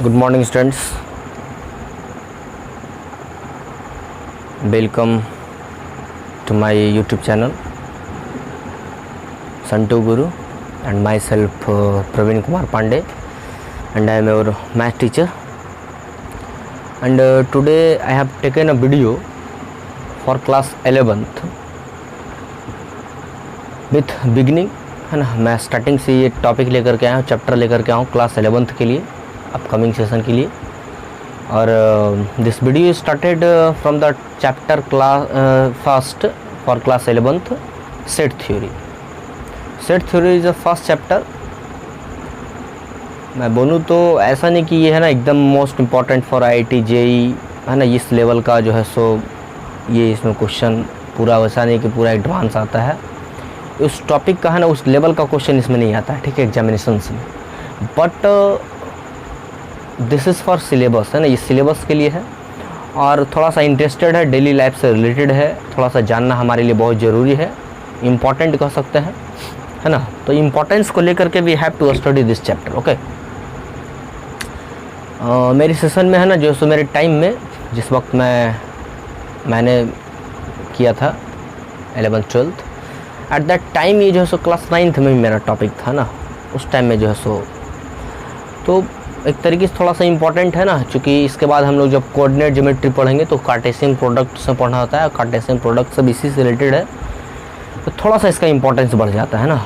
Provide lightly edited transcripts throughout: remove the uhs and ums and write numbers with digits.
Good morning, students. Welcome to my YouTube channel, Santu Guru, and myself Praveen Kumar Pandey, and I am your math teacher. And today I have taken a video for class 11th with beginning, है ना. मैं starting से ये topic लेकर के आया हूँ, chapter लेकर के आया हूँ क्लास 11th के लिए, अपकमिंग सेशन के लिए. और this video started from the chapter first for class 11th, set theory. Set theory is a first chapter. मैं बोलूँ तो ऐसा नहीं कि ये है ना एकदम most important for IIT JEE, है ना, इस लेवल का जो है सो ये इसमें क्वेश्चन पूरा वैसा नहीं कि पूरा एडवांस आता है. उस टॉपिक का है ना उस लेवल का क्वेश्चन इसमें नहीं आता है, ठीक है, एग्जामिनेशंस में. But this is for syllabus, है ना, ये सिलेबस के लिए है और थोड़ा सा इंटरेस्टेड है, डेली लाइफ से रिलेटेड है, थोड़ा सा जानना हमारे लिए बहुत ज़रूरी है, इम्पॉर्टेंट कह सकते हैं, है ना. तो इम्पोर्टेंस को लेकर के we have to study this chapter. Okay, मेरी सेशन में है ना जो सो मेरे टाइम में जिस वक्त मैंने किया था 11th 12th, at that time ये जो है सो क्लास 9th में भी मेरा टॉपिक था ना. उस टाइम में जो है सो तो एक तरीके से थोड़ा सा इम्पॉर्टेंट है ना, क्योंकि इसके बाद हम लोग जब कोऑर्डिनेट ज्योमेट्री पढ़ेंगे तो कार्टेशियन प्रोडक्ट से पढ़ना होता है. कार्टेशियन प्रोडक्ट सब इसी से रिलेटेड है, तो थोड़ा सा इसका इम्पोर्टेंस बढ़ जाता है ना.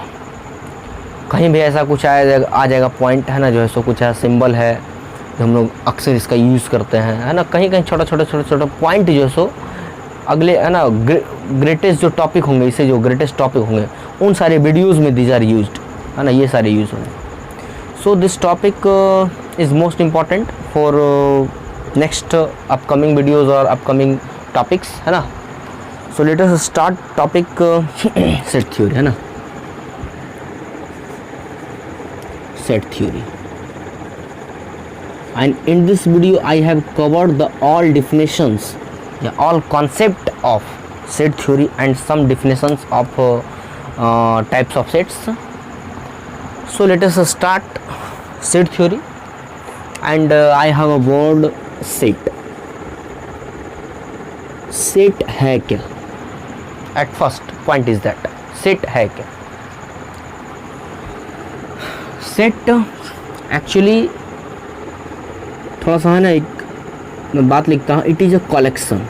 कहीं भी ऐसा कुछ आ जाएगा पॉइंट, है ना, जो है सो कुछ है सिंबल है जो हम लोग अक्सर इसका यूज़ करते हैं, है ना. कहीं कहीं छोटा पॉइंट जो है सो अगले, है ना, ग्रेटेस्ट जो टॉपिक होंगे, इसे जो ग्रेटेस्ट टॉपिक होंगे उन सारे वीडियोज़ में दीज आर यूज्ड, है ना, ये सारे यूज़ होंगे. So this topic is most important for next upcoming videos और अपकमिंग टॉपिक्स, है ना. So let us start topic set theory, है ना. Set theory, and in this video I have covered the all definitions, all concept of set theory and some definitions of types of sets. So let us start set theory, and I have a word set. Set है क्या? At first point is that set है क्या? Set actually थोड़ा सा है ना, एक मैं बात लिखता हूँ, it is a collection,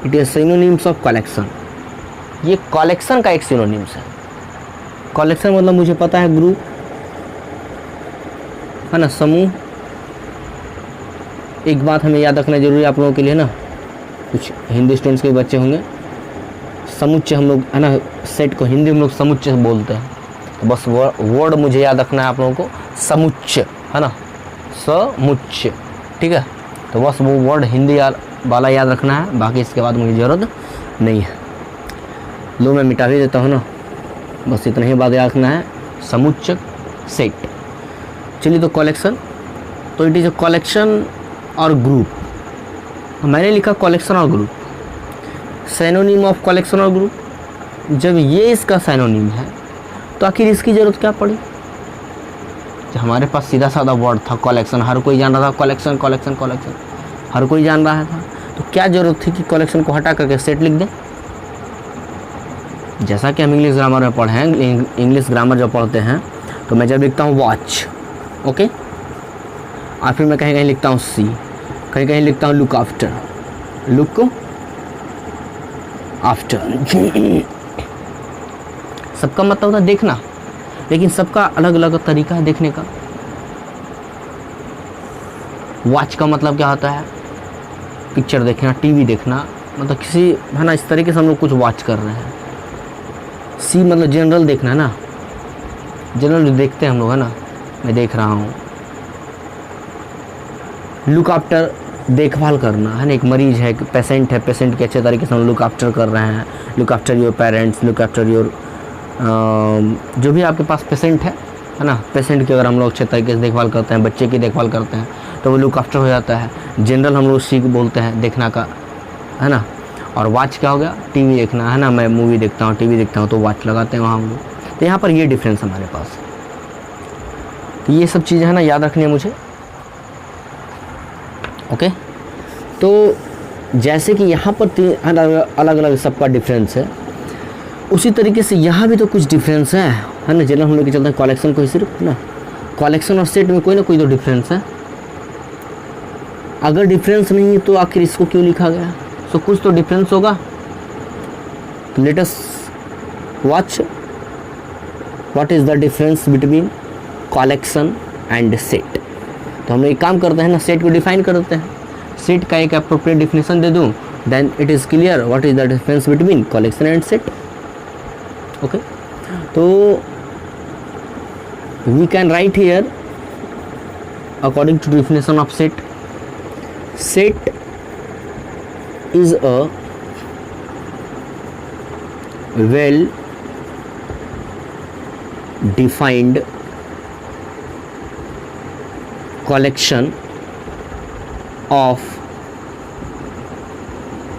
it is synonyms of collection. ये कलेक्शन का एक सिनोनिम्स है. कलेक्शन मतलब मुझे पता है ग्रुप, है ना, समूह. एक बात हमें याद रखना जरूरी है आप लोगों के लिए ना, कुछ हिंदी स्टूडेंट्स के बच्चे होंगे, समुच्चय हम लोग, है ना, सेट को हिंदी में लोग समुच्चय बोलते हैं. तो बस वर्ड मुझे याद रखना है आप लोगों को, समुच्चय, है ना, समुच्चय, ठीक है. तो बस वो वर्ड हिंदी वाला याद रखना है, बाकी इसके बाद मुझे ज़रूरत नहीं है. लो मैं मिटा भी देता हूँ ना, बस इतना ही बात याद रखना है, समुच्चय सेट. चलिए, तो कलेक्शन, तो इट इज़ अ कलेक्शन और ग्रुप. मैंने लिखा कलेक्शन और ग्रुप, सिनोनिम ऑफ कलेक्शन और ग्रुप. जब ये इसका सिनोनिम है तो आखिर इसकी ज़रूरत क्या पड़ी? हमारे पास सीधा साधा वर्ड था कलेक्शन, हर कोई जान रहा था कलेक्शन कलेक्शन कलेक्शन, हर कोई जान रहा था. तो क्या ज़रूरत थी कि कलेक्शन को हटा करके सेट लिख दें? जैसा कि हम इंग्लिश ग्रामर में पढ़े हैं, इंग्लिश ग्रामर जब पढ़ते हैं तो मैं जब लिखता हूँ वॉच, ओके, और फिर मैं कहीं कहीं लिखता हूँ सी, कहीं कहीं लिखता हूँ लुक आफ्टर, लुक आफ्टर. सबका मतलब होता है देखना, लेकिन सबका अलग अलग तरीका है देखने का. वॉच का मतलब क्या होता है? पिक्चर देखना, टीवी देखना, मतलब किसी, है ना, इस तरीके से हम लोग कुछ वॉच कर रहे हैं. सी मतलब जनरल देखना है ना, जनरल जो देखते हैं हम लोग, है ना, मैं देख रहा हूँ. लुक आफ्टर देखभाल करना, है ना, एक मरीज है, एक पेशेंट है, पेशेंट के अच्छे तरीके से हम लुक आफ्टर कर रहे हैं. Look after your parents, look after your जो भी आपके पास पेशेंट है ना, पेशेंट की अगर हम लोग अच्छे तरीके से देखभाल करते हैं, बच्चे की देखभाल करते हैं, तो वो लुक आफ्टर हो जाता है. जनरल हम लोग सी बोलते हैं देखना का, है ना. और वॉच क्या हो गया? टीवी देखना, है ना, मैं मूवी देखता हूँ, टीवी देखता हूँ तो वॉच लगाते हैं वहाँ हम लोग. तो यहाँ पर ये डिफरेंस हमारे पास. तो ये सब चीज़ें है ना याद रखनी है मुझे। ओके, तो जैसे कि यहाँ पर अलग अलग सबका डिफरेंस है, उसी तरीके से यहाँ भी तो कुछ डिफरेंस है ना। जनरल हम लोग के चलते हैं कलेक्शन को ही सिर्फ ना, कलेक्शन और सेट में कोई ना कोई तो डिफरेंस है। अगर डिफरेंस नहीं है तो आखिर इसको क्यों लिखा गया? सो कुछ तो डिफरेंस होगा। Let us watch what is the difference between collection and set. तो हम लोग एक काम करते हैं ना, सेट को डिफाइन कर देते हैं। सेट का एक अप्रोप्रिएट डिफिनेशन दे दूँ, then it is clear what is the difference between collection and set. Okay, तो we can write here according to definition of set, set is a well defined collection of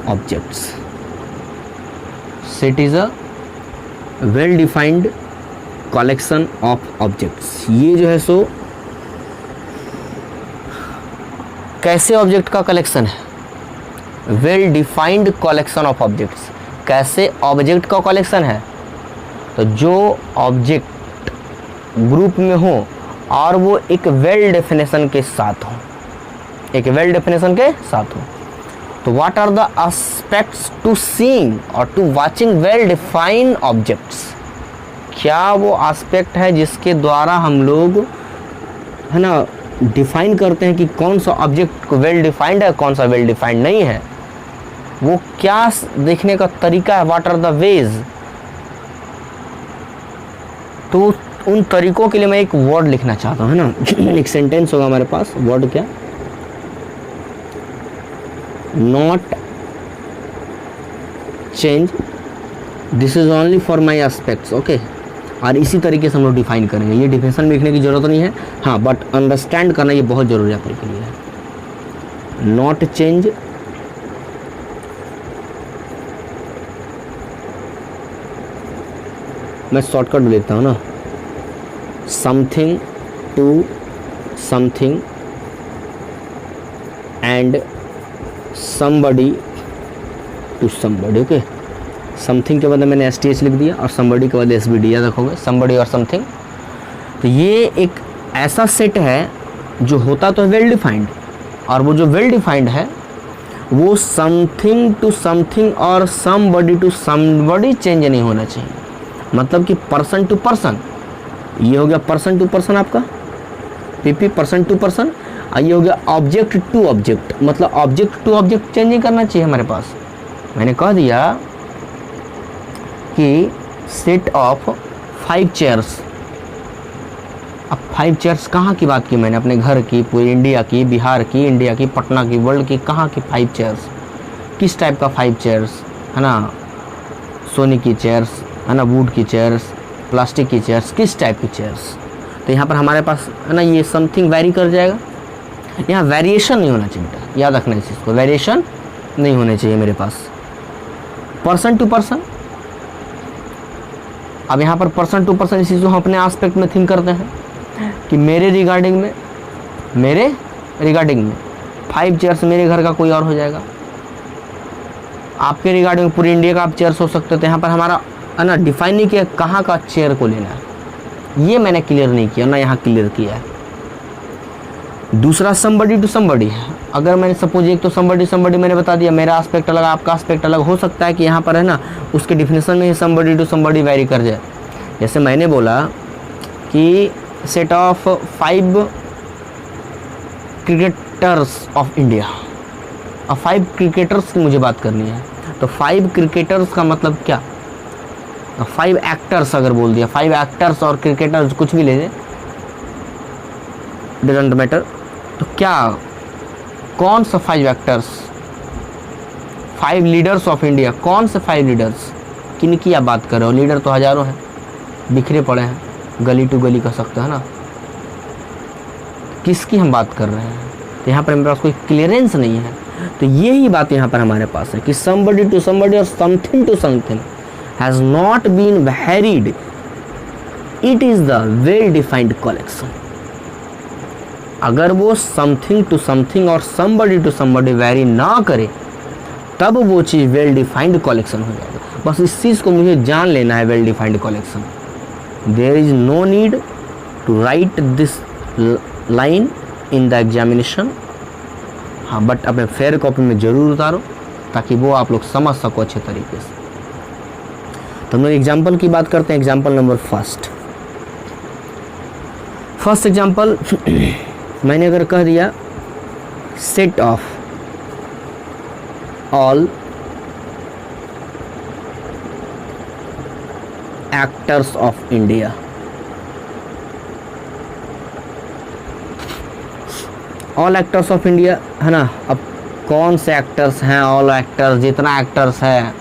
objects. Set is a well defined collection of objects. ये जो है सो कैसे object का collection है? Well defined collection of objects. कैसे object का collection है? तो जो ऑब्जेक्ट ग्रुप में हो और वो एक वेल डेफिनेशन के साथ हो, एक वेल डेफिनेशन के साथ हो। तो what are the aspects to seeing और to watching well defined objects? क्या वो एस्पेक्ट है जिसके द्वारा हम लोग है ना डिफाइन करते हैं कि कौन सा ऑब्जेक्ट वेल डिफाइंड है, कौन सा वेल डिफाइंड नहीं है? वो क्या देखने का तरीका है? What are the ways? तो उन तरीकों के लिए मैं एक वर्ड लिखना चाहता हूँ, है ना। एक सेंटेंस होगा हमारे पास, वर्ड क्या? Not change, this is only for my aspects. Okay, और इसी तरीके से हम लोग डिफाइन करेंगे। ये डिफिनेशन लिखने की जरूरत नहीं है, हाँ, बट अंडरस्टैंड करना ये बहुत जरूरी है आपके लिए। नॉट चेंज मैं शॉर्टकट भी लिखता हूँ ना, something to something and somebody to somebody. Okay, something के बदले मैंने STH लिख दिया और somebody के बदले SBD, याद रखोगे, somebody और समथिंग। तो ये एक ऐसा सेट है जो होता तो है वेल डिफाइंड, और वो जो वेल डिफाइंड है वो समथिंग टू समथिंग और somebody टू somebody चेंज नहीं होना चाहिए। मतलब कि पर्सन टू पर्सन, ये हो गया पर्सन टू पर्सन आपका PP, पर्सन टू पर्सन। और ये हो गया ऑब्जेक्ट टू ऑब्जेक्ट, मतलब ऑब्जेक्ट टू ऑब्जेक्ट चेंज नहीं करना चाहिए हमारे पास। मैंने कह दिया कि सेट ऑफ 5 चेयर्स। अब 5 चेयर्स कहाँ की बात की मैंने? अपने घर की, पूरी इंडिया की, बिहार की, इंडिया की, पटना की, वर्ल्ड की, कहाँ की 5 चेयर्स? किस टाइप का 5 चेयर्स, है ना? सोने की चेयर्स, है ना, वुड की चेयर्स, प्लास्टिक की चेयर्स, किस टाइप की चेयर्स? तो यहाँ पर हमारे पास है ना ये समथिंग वेरी कर जाएगा। यहाँ वेरिएशन नहीं होना चाहिए, याद रखना इस चीज़ को, वेरिएशन नहीं होने चाहिए मेरे पास। पर्सन टू पर्सन, अब यहाँ पर पर्सन टू पर्सन इस चीज़ को हम अपने एस्पेक्ट में थिंक करते हैं कि मेरे रिगार्डिंग में 5 चेयर्स मेरे घर का कोई और हो जाएगा, आपके रिगार्डिंग पूरी इंडिया का आप चेयर्स हो सकते थे। यहाँ पर हमारा है ना डिफाइन नहीं किया कहाँ का चेयर को लेना है, ये मैंने क्लियर नहीं किया ना, यहाँ क्लियर किया है। दूसरा somebody टू somebody, अगर मैंने सपोज एक तो somebody मैंने बता दिया, मेरा एस्पेक्ट अलग, आपका एस्पेक्ट अलग, हो सकता है कि यहाँ पर है ना उसके डिफिनेशन में somebody टू somebody वेरी कर जाए। जैसे मैंने बोला कि set of 5 cricketers of India, अब 5 क्रिकेटर्स की मुझे बात करनी है, तो 5 क्रिकेटर्स का मतलब क्या? 5 एक्टर्स अगर बोल दिया, 5 एक्टर्स और क्रिकेटर्स कुछ भी ले लें, डजंट मैटर। तो क्या कौन सा 5 एक्टर्स, 5 लीडर्स ऑफ इंडिया, कौन से 5 लीडर्स, किन की आप बात कर रहे हो? लीडर तो हज़ारों हैं, बिखरे पड़े हैं, गली टू गली कर सकते हैं ना, किसकी हम बात कर रहे हैं? तो यहाँ पर मेरे पास कोई क्लियरेंस नहीं है। तो यही बात यहाँ पर हमारे पास है कि somebody टू somebody और something to something has not been varied, it is the well defined collection। अगर वो समथिंग टू समथिंग और समबडी टू समबडी वैरी ना करे तब वो चीज़ वेल डिफाइंड कलेक्शन हो जाएगा। बस इस चीज़ को मुझे जान लेना है, well defined collection. There is no need to write this line in the examination, हाँ, बट अपने फेयर कॉपी में ज़रूर उतारो ताकि वो आप लोग समझ सको अच्छे तरीके से। तो हम लोग एग्जाम्पल की बात करते हैं। एग्जाम्पल नंबर फर्स्ट एग्जाम्पल मैंने अगर कह दिया set of all actors of India, all actors of India है ना। अब कौन से एक्टर्स हैं? ऑल एक्टर्स, जितना एक्टर्स है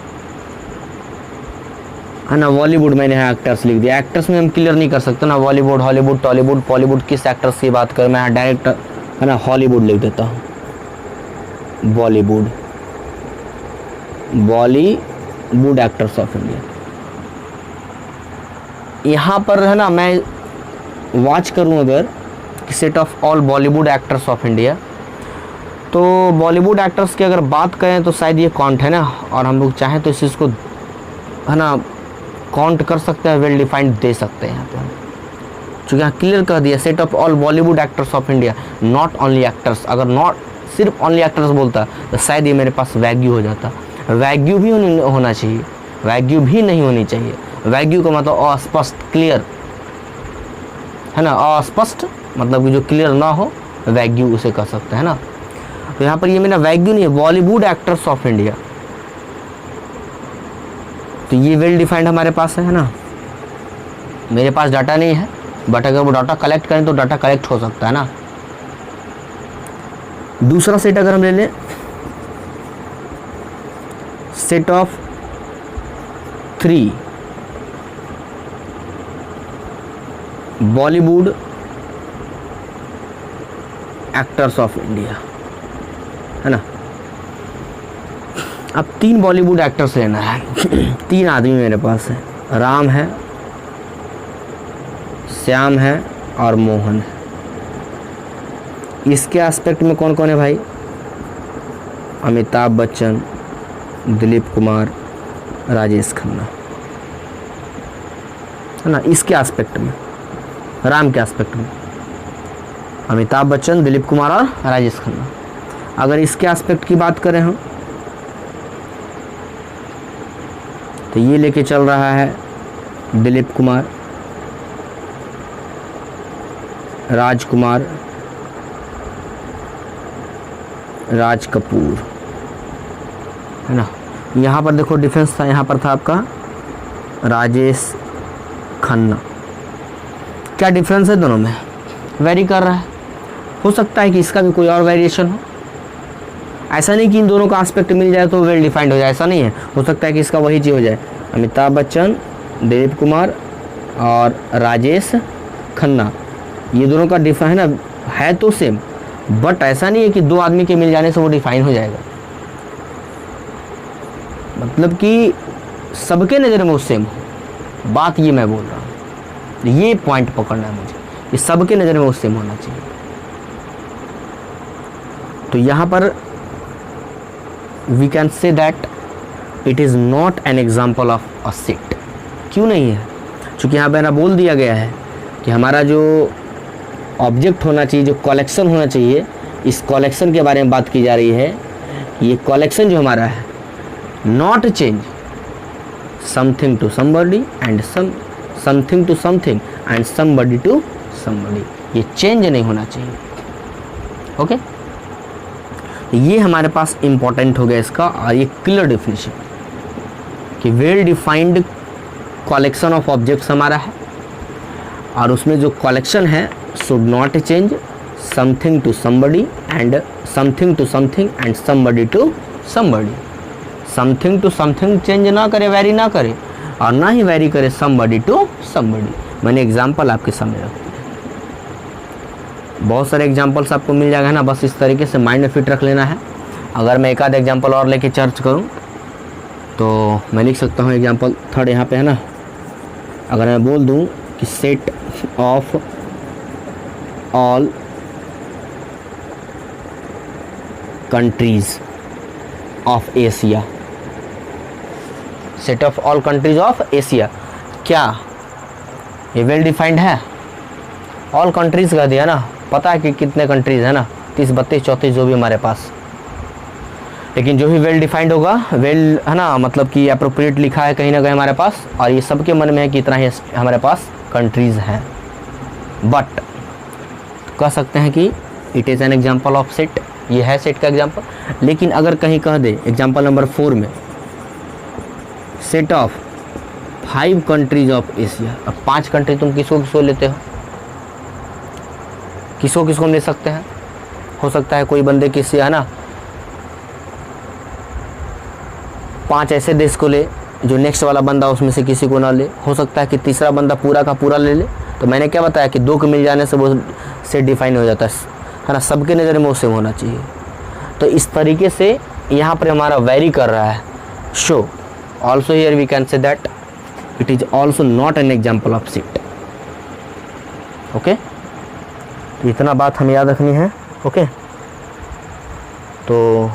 ना। बॉलीवुड मैंने यहाँ एक्टर्स लिख दिया। एक्टर्स में हम क्लियर नहीं कर सकते ना, बॉलीवुड, हॉलीवुड, टॉलीवुड, बॉलीवुड, किस एक्टर्स की बात करें। मैं डायरेक्ट है ना हॉलीवुड लिख देता हूँ, बॉलीवुड एक्टर्स ऑफ इंडिया। यहाँ पर है ना मैं वॉच करूँ अगर set of all Bollywood actors of India, तो बॉलीवुड एक्टर्स की अगर बात करें तो शायद ये काउंट है ना, और हम लोग चाहें तो इस चीज़ को है ना काउंट कर सकते हैं, वेल डिफाइंड दे सकते हैं यहाँ पे हम, चूँकि यहाँ क्लियर कर दिया set of all Bollywood actors of India, not only actors. अगर नॉट सिर्फ ओनली एक्टर्स बोलता तो शायद ये मेरे पास वैग्यू हो जाता। वैग्यू भी होना चाहिए, वैग्यू भी नहीं होनी चाहिए। वैग्यू का मतलब अस्पष्ट, क्लियर है ना, अस्पष्ट मतलब कि जो क्लियर ना हो, वैग्यू उसे कह सकते हैं ना। तो यहाँ पर ये मेरा वैग्यू नहीं है, बॉलीवुड एक्टर्स ऑफ इंडिया, तो ये वेल डिफाइंड हमारे पास है ना। मेरे पास डाटा नहीं है, बट अगर वो डाटा कलेक्ट करें तो डाटा कलेक्ट हो सकता है ना। दूसरा सेट अगर हम ले लें, set of 3 Bollywood actors of India है ना। अब 3 बॉलीवुड एक्टर्स लेना है। 3 आदमी मेरे पास है, राम है, श्याम है और मोहन है। इसके एस्पेक्ट में कौन कौन है भाई? अमिताभ बच्चन, दिलीप कुमार, राजेश खन्ना है ना। इसके एस्पेक्ट में, राम के एस्पेक्ट में अमिताभ बच्चन, दिलीप कुमार और राजेश खन्ना। अगर इसके एस्पेक्ट की बात करें हम तो ये लेके चल रहा है दिलीप कुमार, राजकुमार, राज कपूर है ना। यहाँ पर देखो डिफरेंस था, यहाँ पर था आपका राजेश खन्ना। क्या डिफरेंस है दोनों में? वेरी कर रहा है। हो सकता है कि इसका भी कोई और वेरिएशन हो, ऐसा नहीं कि इन दोनों का एस्पेक्ट मिल जाए तो वेल डिफाइंड हो जाए, ऐसा नहीं है। हो सकता है कि इसका वही चीज़ हो जाए, अमिताभ बच्चन, दिलीप कुमार और राजेश खन्ना, ये दोनों का डिफाइन है तो सेम, बट ऐसा नहीं है कि 2 आदमी के मिल जाने से वो डिफाइन हो जाएगा। मतलब कि सबके नज़र में वो सेम हो, बात ये मैं बोल रहा हूँ। ये पॉइंट पकड़ना है मुझे कि सबके नज़र में वो सेम होना चाहिए। तो यहाँ पर we can say that it is not an example of a set. क्यों नहीं है? चूँकि यहाँ पर बोल दिया गया है कि हमारा जो ऑब्जेक्ट होना चाहिए, जो कलेक्शन होना चाहिए, इस कलेक्शन के बारे में बात की जा रही है। ये कलेक्शन जो हमारा है, not change something to somebody and something to something and somebody to somebody, ये चेंज नहीं होना चाहिए। ओके, ये हमारे पास इंपॉर्टेंट हो गया इसका, और ये क्लियर डेफिनेशन कि well defined collection of objects हमारा है, और उसमें जो कलेक्शन है should not change something to somebody and something to something and somebody to somebody. Something to something change ना करे, वैरी ना करे, और ना ही वैरी करे समबडी टू समबडी। मैंने एग्जाम्पल आपके सामने रख दिया, बहुत सारे एग्जाम्पल्स आपको मिल जाएगा ना, बस इस तरीके से माइंड में फिट रख लेना है। अगर मैं एक आध एग्जाम्पल और लेके चर्च करूं तो मैं लिख सकता हूं एग्जाम्पल 3 यहाँ पे है ना। अगर मैं बोल दूं कि set of all countries of Asia, set of all countries of Asia. क्या ये वेल डिफाइंड है? ऑल कंट्रीज का दिया ना, पता है कि कितने कंट्रीज है ना, 30, 32, 34 जो भी हमारे पास, लेकिन जो भी वेल डिफाइंड होगा, वेल है ना, मतलब कि अप्रोप्रिएट लिखा है कहीं ना कहीं हमारे पास, और ये सबके मन में है कि इतना ही हमारे पास कंट्रीज हैं। बट कह सकते हैं कि it is an example of set, ये है सेट का एग्जाम्पल। लेकिन अगर कहीं कह दे एग्जाम्पल नंबर 4 में set of 5 countries of Asia, अब 5 कंट्री तुम किसको किसको लेते हो, किसको किसको ले सकते हैं? हो सकता है कोई बंदे किसी है ना 5 ऐसे देश को ले जो नेक्स्ट वाला बंदा उसमें से किसी को ना ले, हो सकता है कि तीसरा बंदा पूरा का पूरा ले ले। तो मैंने क्या बताया कि 2 के मिल जाने से वो सेट डिफाइन हो जाता है ना, सबके नज़र में वो सेम होना चाहिए। तो इस तरीके से यहाँ पर हमारा वेरी कर रहा है। So also here we can say that it is also not an example of set. Okay, तो इतना बात हमें याद रखनी है। ओके, तो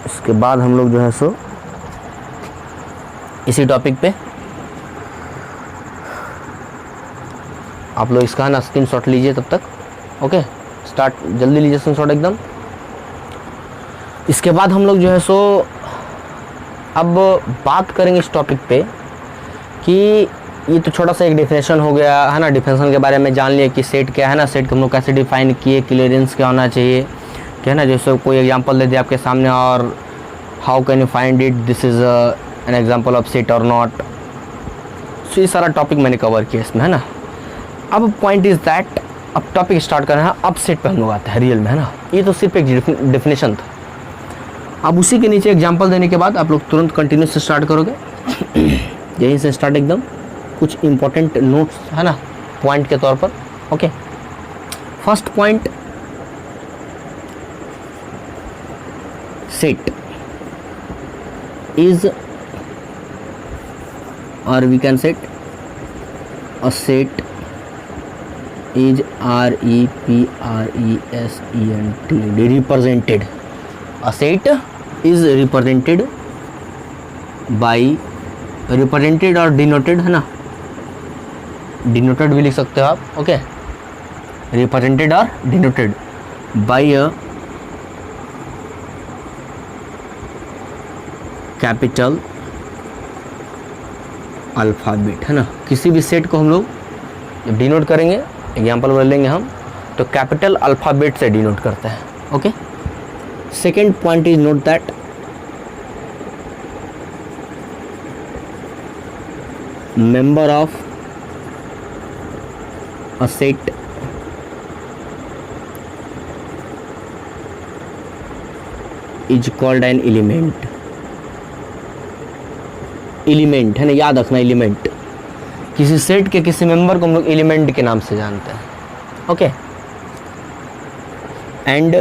इसके बाद हम लोग जो है सो इसी टॉपिक पे आप लोग इसका ना स्क्रीनशॉट लीजिए तब तक। ओके, स्टार्ट जल्दी लीजिए स्क्रीनशॉट एकदम। इसके बाद हम लोग जो है सो अब बात करेंगे इस टॉपिक पे कि ये तो छोटा सा एक डिफिनेशन हो गया है ना, डिफिनेशन के बारे में जान लिया कि सेट क्या है ना, सेट को हम लोग कैसे डिफाइन किए, क्लियरेंस क्या होना चाहिए, क्या है ना, जैसे कोई एग्जांपल दे दिया आपके सामने और how can you find it, this is an example of set और नॉट। सो ये सारा टॉपिक मैंने कवर किया इसमें, है ना। अब पॉइंट इज़ दैट अब टॉपिक स्टार्ट कर रहे हैं, अब सेट पे हम लोग आते हैं रियल में, है ना। ये तो सिर्फ एक डिफिनेशन था। अब उसी के नीचे एग्जांपल देने के बाद आप लोग तुरंत कंटिन्यूस से स्टार्ट करोगे यहीं से स्टार्ट एकदम, कुछ इंपॉर्टेंट नोट्स है ना पॉइंट के तौर पर। Okay, first point, set is और we can set a set is represented, represented. A set is represented by, represented और denoted है ना, denoted भी लिख सकते हो आप। ओके, represented और denoted by a capital alphabet, है ना। किसी भी सेट को हम लोग जब डिनोट करेंगे, एग्जाम्पल बोल लेंगे हम, तो कैपिटल अल्फ़ाबेट से डिनोट करते हैं। Okay, second point is note that member of a set is called an element. Element है ना, याद रखना, एलिमेंट। किसी सेट के किसी मेंबर को हम लोग एलिमेंट के नाम से जानते हैं। ओके, एंड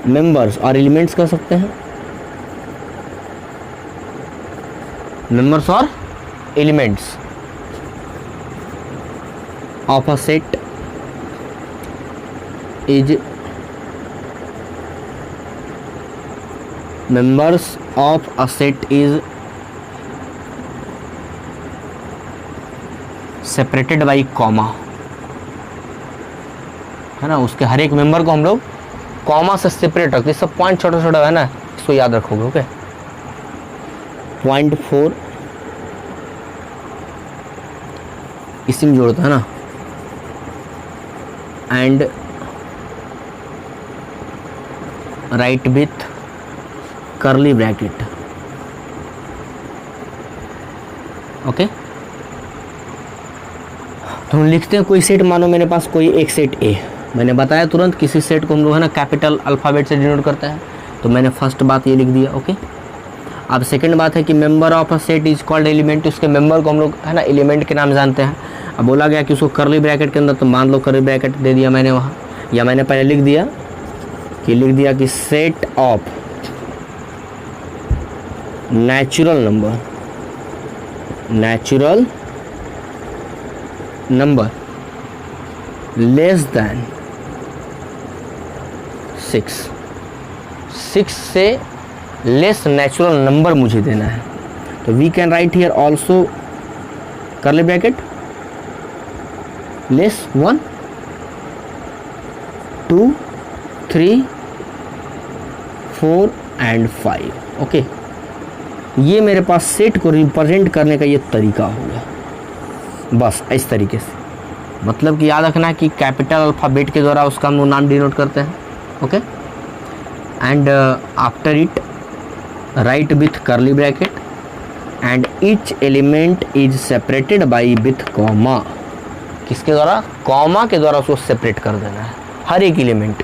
मेंबर्स और एलिमेंट्स कह सकते हैं, मेंबर्स और elements of a set is members of a set is separated by comma, है ना। उसके हर एक मेंबर को हम लोग कॉमा से सेपरेट रखते हैं। सब पॉइंट छोटा छोटा है ना, इसको याद रखोगे। ओके, पॉइंट 4 इसी में जोड़ता है ना, and right with curly bracket. Okay, तो हम लिखते हैं कोई सेट, मानो मेरे पास कोई एक सेट ए, मैंने बताया तुरंत किसी सेट को हम लोग है ना कैपिटल अल्फ़ाबेट से डिनोट करता है, तो मैंने फर्स्ट बात ये लिख दिया। ओके, अब सेकंड बात है कि member of a set is called element. उसके मेंबर को हम लोग है ना एलिमेंट के नाम जानते हैं। अब बोला गया कि उसको कर्ली ब्रैकेट के अंदर, तो मान लो कर्ली ब्रैकेट दे दिया मैंने वहाँ, या मैंने पहले लिख दिया कि set of natural number less than 6 से लेस नेचुरल नंबर मुझे देना है। तो we can write here also curly bracket less 1 2 3 4 and 5। Okay, ये मेरे पास सेट को रिप्रेजेंट करने का ये तरीका हो गया। बस इस तरीके से, मतलब कि याद रखना है कि कैपिटल अल्फ़ाबेट के द्वारा उसका हम नाम डिनोट करते हैं। Okay, and after it right with curly bracket and each element is separated by with comma. किसके द्वारा? कॉमा के द्वारा उसको सेपरेट कर देना है हर एक एलिमेंट।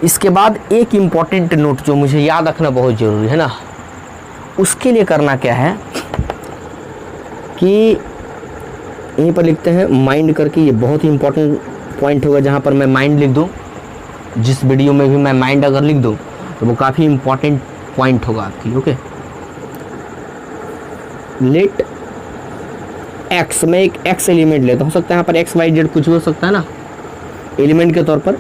इसके बाद एक इम्पॉर्टेंट नोट जो मुझे याद रखना बहुत ज़रूरी है ना, उसके लिए करना क्या है कि यहीं पर लिखते हैं माइंड करके। ये बहुत ही इम्पोर्टेंट पॉइंट होगा जहाँ पर मैं माइंड लिख दूँ। जिस वीडियो में भी मैं माइंड अगर लिख दूँ तो वो काफ़ी इम्पोर्टेंट पॉइंट होगा आपकी। ओके, लेट एक्स, मैं एक एक्स एलिमेंट लेता हूँ, हो सकता है यहाँ पर एक्स वाई जेड कुछ भी हो सकता है ना, एलिमेंट के तौर पर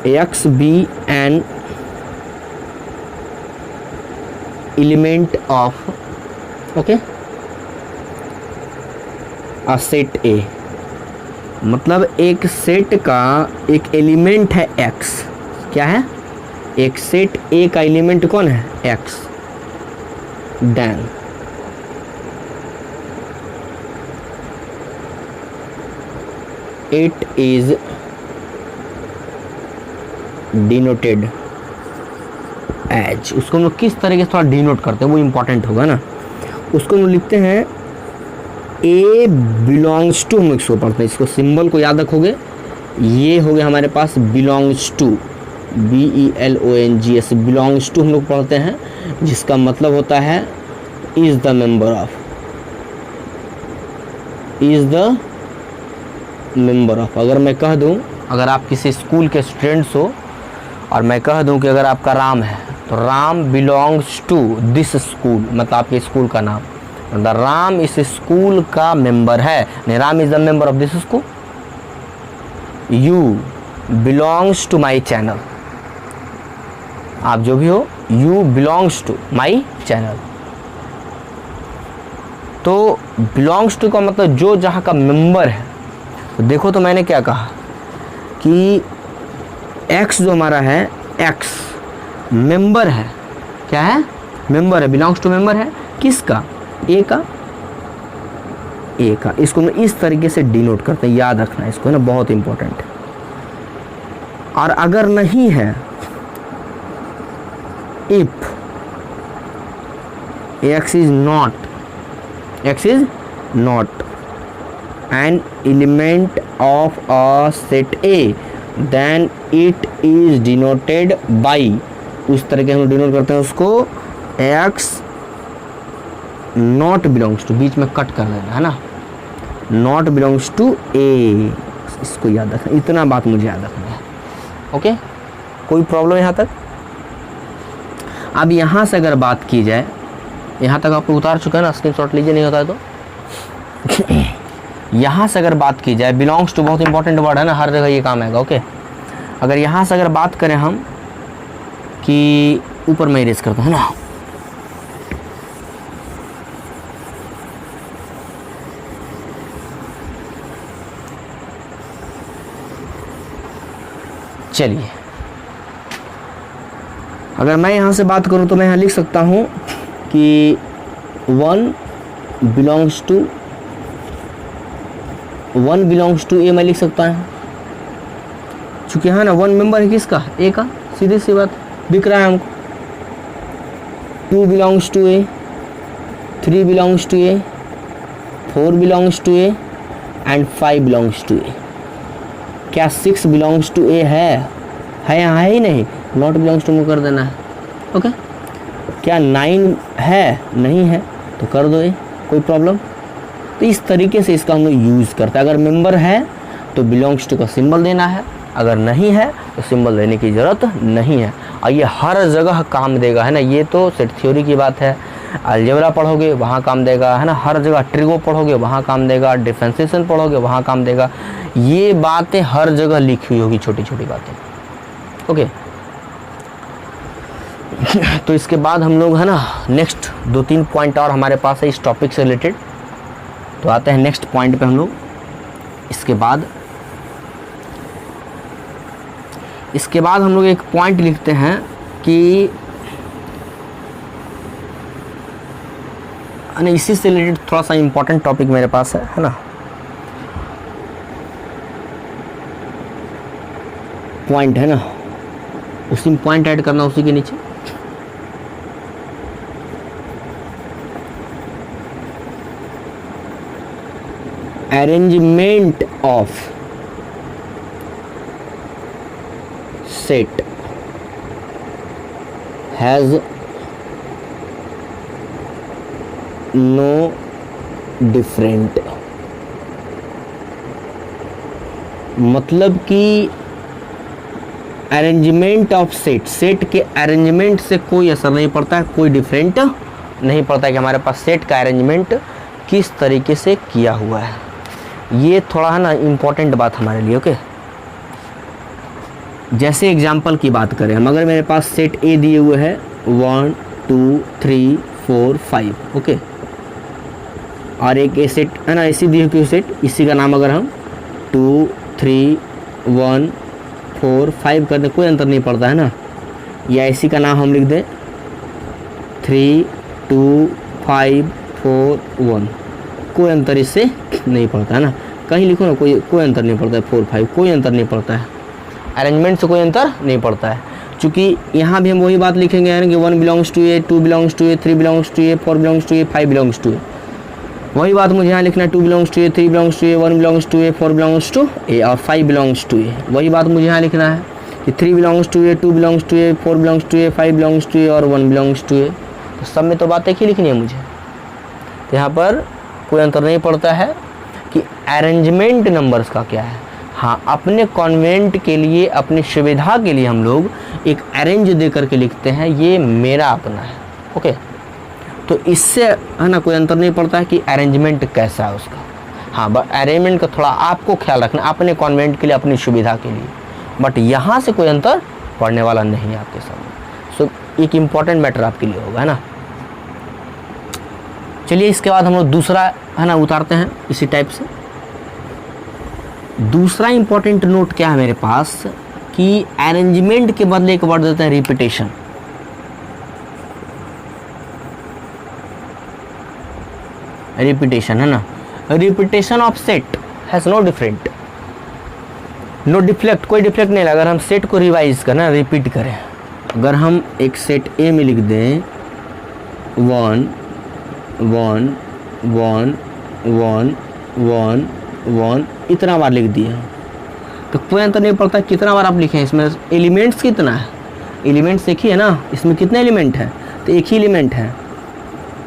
x be an element of okay a set A. मतलब एक सेट का एक एलिमेंट है एक्स। क्या है? एक सेट ए का एलिमेंट कौन है? X. Then it is denoted as. उसको हम लोग किस तरीके से थोड़ा डिनोट करते हैं वो इंपॉर्टेंट होगा ना। उसको हम लिखते हैं ए बिलोंग्स टू। हम इसको पढ़ते हैं, इसको सिंबल को याद रखोगे। ये हो गया हमारे पास belongs to, BELONGS, belongs to हम लोग पढ़ते हैं, जिसका मतलब होता है is the member of, is the member of. अगर मैं कह दूं, अगर आप किसी स्कूल के स्टूडेंट्स हो और मैं कह दूं कि अगर आपका राम है तो Ram belongs to this school, मतलब आपके स्कूल का नाम, मतलब राम इस स्कूल का मेंबर है। नहीं, Ram is the member of this school. You belongs to my channel, आप जो भी हो, you belongs to my channel. तो बिलोंग्स टू का मतलब जो जहाँ का मेंबर है। तो देखो, तो मैंने क्या कहा कि एक्स जो हमारा है, एक्स मेंबर है। क्या है? मेंबर है, बिलोंग्स टू मेंबर है। किसका? ए का, ए का। इसको हम इस तरीके से डिनोट करते हैं, याद रखना है इसको, है ना, बहुत इंपॉर्टेंट है। और अगर नहीं है, if x is not an element of a set A, then it is denoted by, उस तरह के हम डिनोट करते हैं उसको, x not belongs to, बीच में कट कर देना है ना, not belongs to A। इसको याद रखना, इतना बात मुझे याद रखना है। ओके, कोई प्रॉब्लम यहाँ तक? अब यहाँ से अगर बात की जाए, यहाँ तक आपको उतार चुका है ना, स्क्रीनशॉट लीजिए, नहीं होता है तो। यहाँ से अगर बात की जाए, बिलोंग्स टू बहुत इंपॉर्टेंट वर्ड है ना, हर जगह ये काम आएगा। ओके, अगर यहाँ से अगर बात करें हम कि ऊपर मैं इरेज करता हूँ ना, चलिए, अगर मैं यहाँ से बात करूँ तो मैं यहाँ लिख सकता हूँ कि 1 बिलोंग्स टू ए मैं लिख सकता है, चूँकि हाँ ना 1 मेंबर है किसका? ए का, सीधी सी बात दिख रहा है हमको। 2 belongs to A, 3 belongs to A, 4 belongs to A and 5 belongs to A. क्या 6 बिलोंग्स टू ए है यहाँ? है ही नहीं, नॉट बिलोंग्स टू में कर देना है। ओके, क्या 9 है? नहीं है तो कर दो ए, कोई प्रॉब्लम। तो इस तरीके से इसका हम लोग यूज़ करते हैं। अगर मेंबर है तो बिलोंग्स टू का सिंबल देना है, अगर नहीं है तो सिंबल देने की ज़रूरत नहीं है। और ये हर जगह काम देगा, है ना। ये तो सेट थ्योरी की बात है, अलजेब्रा पढ़ोगे वहाँ काम देगा, है ना, हर जगह ट्रिगो पढ़ोगे वहाँ काम देगा, डिफरेंशिएशन पढ़ोगे वहाँ काम देगा। ये बातें हर जगह लिखी हुई होगी, छोटी छोटी बातें। ओके तो इसके बाद हम लोग, है ना, नेक्स्ट 2-3 पॉइंट और हमारे पास है इस टॉपिक से रिलेटेड। तो आते हैं नेक्स्ट पॉइंट पे हम लोग। इसके बाद हम लोग एक पॉइंट लिखते हैं कि इसी से रिलेटेड थोड़ा सा इम्पोर्टेंट टॉपिक मेरे पास है ना, पॉइंट है ना, उसी में पॉइंट ऐड करना उसी के नीचे। Arrangement of set has no different, मतलब कि अरेंजमेंट ऑफ सेट के अरेंजमेंट से कोई असर नहीं पड़ता है, कोई डिफरेंट नहीं पड़ता है कि हमारे पास सेट का अरेंजमेंट किस तरीके से किया हुआ है। ये थोड़ा, है ना, इम्पोर्टेंट बात हमारे लिए। ओके जैसे एग्जांपल की बात करें हम, अगर मेरे पास सेट ए दिए हुए है 1 2 3 4 5, ओके, और एक ए सेट, है ना, इसी दी हुई सेट, इसी का नाम अगर हम 2 3 1 4 5 कर दें, कोई अंतर नहीं पड़ता है ना, या इसी का नाम हम लिख दें 3 2 5 4 1, कोई अंतर इससे नहीं पड़ता है ना, कहीं लिखो ना, कोई अंतर नहीं पड़ता है, 4 5 कोई अंतर नहीं पड़ता है, अरेंजमेंट से कोई अंतर नहीं पड़ता है। चूँकि यहाँ भी हम वही बात लिखेंगे कि 1 belongs to A, 2 belongs to A, 3 belongs to A, 4 belongs to A, 5 belongs to A. वही बात मुझे यहाँ लिखना है, 2 belongs to A, 3 belongs to A, 1 belongs to A, 4 belongs to A और 5 बिलोंग्स टू ए। वही बात मुझे यहाँ लिखना है कि 3 belongs to A, 2 belongs to A, 4 belongs to A, 5 belongs to A और 1 बिलोंग्स टू ए। तो सब में तो बात एक ही लिखनी है मुझे। तो यहाँ पर कोई अंतर नहीं पड़ता है कि अरेंजमेंट नंबर्स का क्या है। हाँ, अपने कॉन्वेंट के लिए, अपनी सुविधा के लिए हम लोग एक अरेंज दे करके लिखते हैं, ये मेरा अपना है। ओके, तो इससे, है ना, कोई अंतर नहीं पड़ता है कि अरेंजमेंट कैसा है उसका। हाँ, बट अरेंजमेंट का थोड़ा आपको ख्याल रखना अपने कॉन्वेंट के लिए, अपनी सुविधा के लिए, बट यहाँ से कोई अंतर पड़ने वाला नहीं है आपके सामने। सो एक इम्पॉर्टेंट मैटर आपके लिए होगा, है ना। चलिए इसके बाद हम लोग दूसरा, है ना, उतारते हैं इसी टाइप से। दूसरा इंपॉर्टेंट नोट क्या है मेरे पास कि अरेंजमेंट के बदले एक वर्ड देते हैं रिपीटेशन। रिपीटेशन, है ना, repetition of set has no different, no deflect, कोई डिफ्लेक्ट नहीं लगा। अगर हम सेट को रिवाइज करना, रिपीट करें, अगर हम एक सेट ए में लिख दें 1 1 1 1 1 1, इतना बार लिख दिया तो कोई अंतर नहीं पड़ता कितना बार आप लिखें। इसमें एलिमेंट्स कितना है, एलिमेंट्स एक ही है ना, इसमें कितने एलिमेंट है, तो एक ही एलिमेंट है,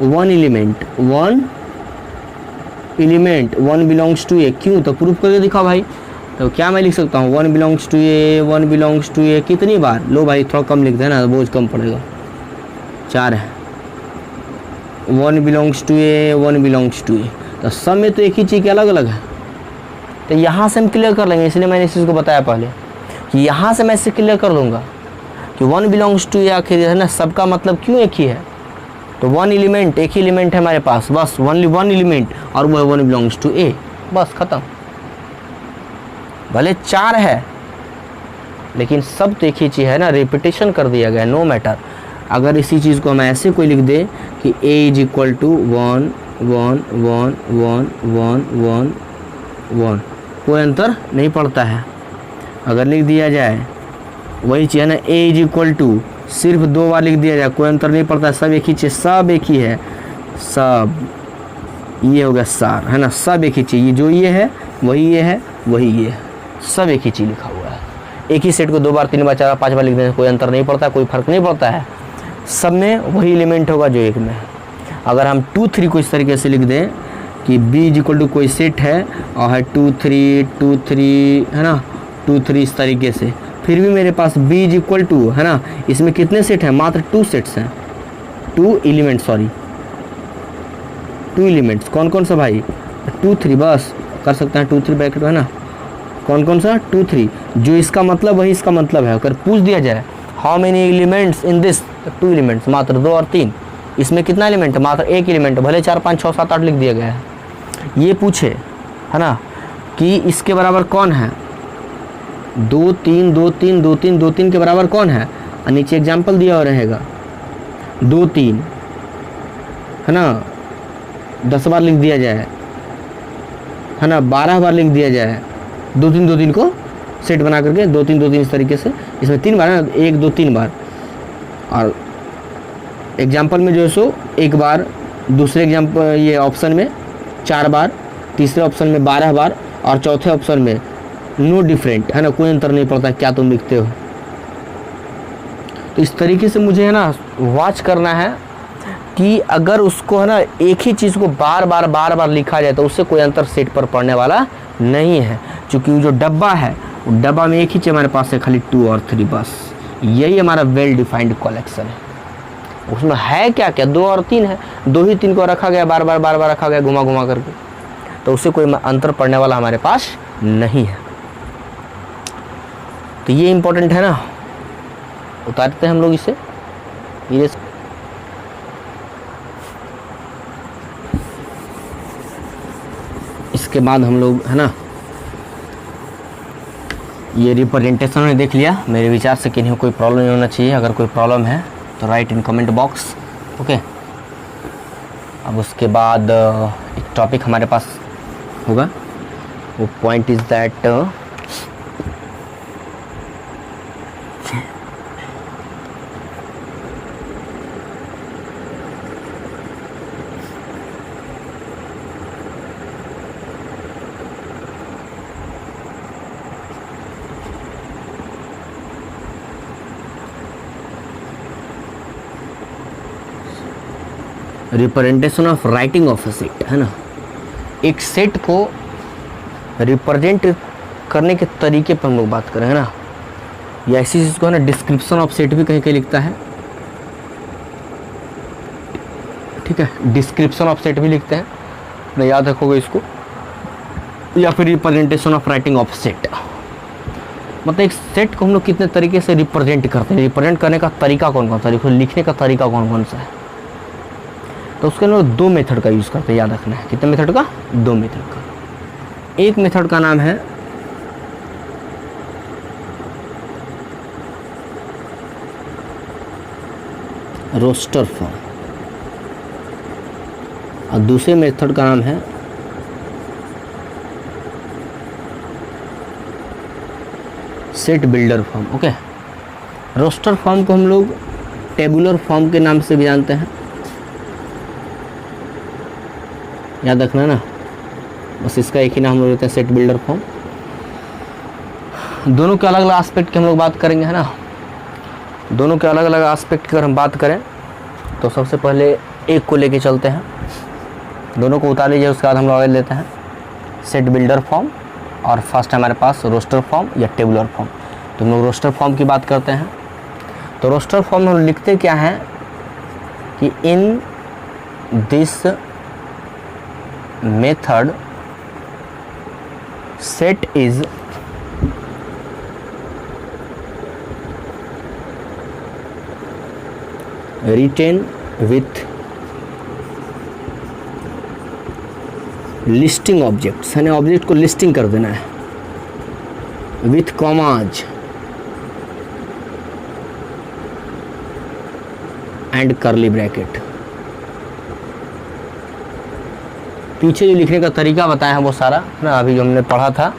1 एलिमेंट, 1 एलिमेंट, 1 बिलोंग्स टू ए। क्यों, तो प्रूफ करके दिखाओ भाई। तो क्या मैं लिख सकता हूँ 1 belongs to A, 1 belongs to A, कितनी बार, लो भाई थोड़ा कम लिख देना, बोझ कम पड़ेगा, 4 है। 1 belongs to A, 1 belongs to A, तो सब में तो एक ही चीज़ के अलग अलग है। तो यहाँ से हम क्लियर कर लेंगे, इसलिए मैंने इस चीज़ को बताया पहले कि यहाँ से मैं इसे क्लियर कर लूँगा कि 1 बिलोंग्स टू ए आखिर, है ना, सबका मतलब क्यों एक ही है। तो 1 एलिमेंट, एक ही एलिमेंट है हमारे पास, बस ओनली 1 एलिमेंट, और वो है 1 बिलोंग्स टू ए, बस खत्म। भले 4 है लेकिन सब तो एक ही चीज़ है ना, रिपीटेशन कर दिया गया, नो मैटर। अगर इसी चीज़ को हम ऐसे कोई लिख दे कि ए इज इक्वल टू 1 1 1 1 1 1 1, कोई अंतर नहीं पड़ता है। अगर लिख दिया जाए वही चीज़ है ना, ए इज इक्वल टू, सिर्फ 2 बार लिख दिया जाए, कोई अंतर नहीं पड़ता, सब एक ही चीज़, सब एक ही है, सब ये हो गया सार, है ना, सब एक ही चीज़, जो ये है वही ये है, वही ये है, सब एक ही चीज़ लिखा हुआ है। एक ही सेट को 2 बार 3 बार 4 बार 5 बार लिख देने से कोई अंतर नहीं पड़ता, कोई फर्क नहीं पड़ता है, सब में वही एलिमेंट होगा जो एक में है। अगर हम 2 3 को इस तरीके से लिख दें कि b इज इक्वल टू कोई सेट है और है 2 3 2 3, है ना, 2 3 इस तरीके से, फिर भी मेरे पास b इज इक्वल टू, है ना, इसमें कितने सेट हैं, मात्र 2 सेट्स हैं, 2 एलिमेंट, सॉरी 2 एलिमेंट्स, कौन कौन सा भाई, 2 3, बस कर सकते हैं 2 3 ब्रैकेट है ना, कौन कौन सा 2 3, जो इसका मतलब वही इसका मतलब है। अगर पूछ दिया जाए how many elements in this, 2 elements, मात्र 2 और 3, इसमें कितना एलिमेंट है, मात्र 1 एलिमेंट, भले 4 5 6 7 8 लिख दिया गया है। ये पूछे है ना कि इसके बराबर कौन है, 2 3 2 3 2 3 2 3 के बराबर कौन है, और नीचे एग्जाम्पल दिया हुआ रहेगा 2 3 है ना, 10 बार लिख दिया जाए है ना, 12 बार लिख दिया जाए, 2 3 2 3 को सेट बना करके 2 3 2 3 इस तरीके से, इसमें 3 बार है ना, 1 2 3 बार, और एग्जाम्पल में जो है सो 1 बार, दूसरे एग्जाम्पल ये ऑप्शन में 4 बार, तीसरे ऑप्शन में 12 बार, और चौथे ऑप्शन में नो डिफरेंट है ना, कोई अंतर नहीं पड़ता क्या तुम लिखते हो। तो इस तरीके से मुझे है ना वॉच करना है कि अगर उसको है ना एक ही चीज़ को बार बार लिखा जाए तो उससे कोई अंतर सेट पर पड़ने वाला नहीं है, क्योंकि वो जो डब्बा है वो डब्बा में एक ही चीज़ हमारे पास है, खाली 2 और 3 बस, यही हमारा वेल डिफाइंड कलेक्शन है। उसमें है क्या क्या, 2 और 3 है, 2 ही 3 को रखा गया बार बार रखा गया घुमा घुमा करके, तो उससे कोई अंतर पड़ने वाला हमारे पास नहीं है। तो ये इम्पोर्टेंट है ना, उतारते हैं हम लोग इसे धीरे से। इसके बाद हम लोग है ना ये रिप्रेजेंटेशन में देख लिया, मेरे विचार से किन्हीं कोई प्रॉब्लम नहीं होना चाहिए, अगर कोई प्रॉब्लम है तो right in comment box, okay. अब उसके बाद एक टॉपिक हमारे पास होगा, वो point is that representation of writing of A set है ना, एक सेट को रिप्रेजेंट करने के तरीके पर हम लोग बात करें है ना, या ऐसी चीज़ को है ना डिस्क्रिप्शन ऑफ सेट भी कहीं कहीं लिखता है, ठीक है, डिस्क्रिप्शन ऑफ सेट भी लिखते हैं ना, याद रखोगे इसको, या फिर representation of writing of set, मतलब एक सेट को हम लोग कितने तरीके से रिप्रेजेंट करते हैं, रिप्रेजेंट करने का तरीका कौन कौन सा है, लिखने का तरीका कौन कौन सा है, तो उसके लिए 2 मेथड का यूज़ करते हैं, याद रखना है, कितने मेथड का, 2 मेथड का। एक मेथड का नाम है रोस्टर फॉर्म, और दूसरे मेथड का नाम है set builder form, okay. Roster form को हम लोग टेबुलर फॉर्म के नाम से भी जानते हैं, याद रखना ना, बस इसका एक ही नाम हम लेते हैं सेट बिल्डर फॉर्म। दोनों के अलग अलग एस्पेक्ट की हम लोग बात करेंगे है ना, दोनों के अलग अलग एस्पेक्ट की अगर हम बात करें तो सबसे पहले एक को लेके चलते हैं, दोनों को उतार लीजिए, उसके बाद हम लोग आगे लेते हैं सेट बिल्डर फॉर्म, और फर्स्ट हमारे पास रोस्टर फॉर्म या टेबुलर फॉर्म। तो हम लोग रोस्टर फॉर्म की बात करते हैं, तो रोस्टर फॉर्म में हम लिखते क्या हैं कि इन this method set is written with listing objects, यानी ऑब्जेक्ट को लिस्टिंग कर देना है, with commas and curly bracket। पीछे जो लिखने का तरीका बताया है वो सारा है ना, अभी जो हमने पढ़ा था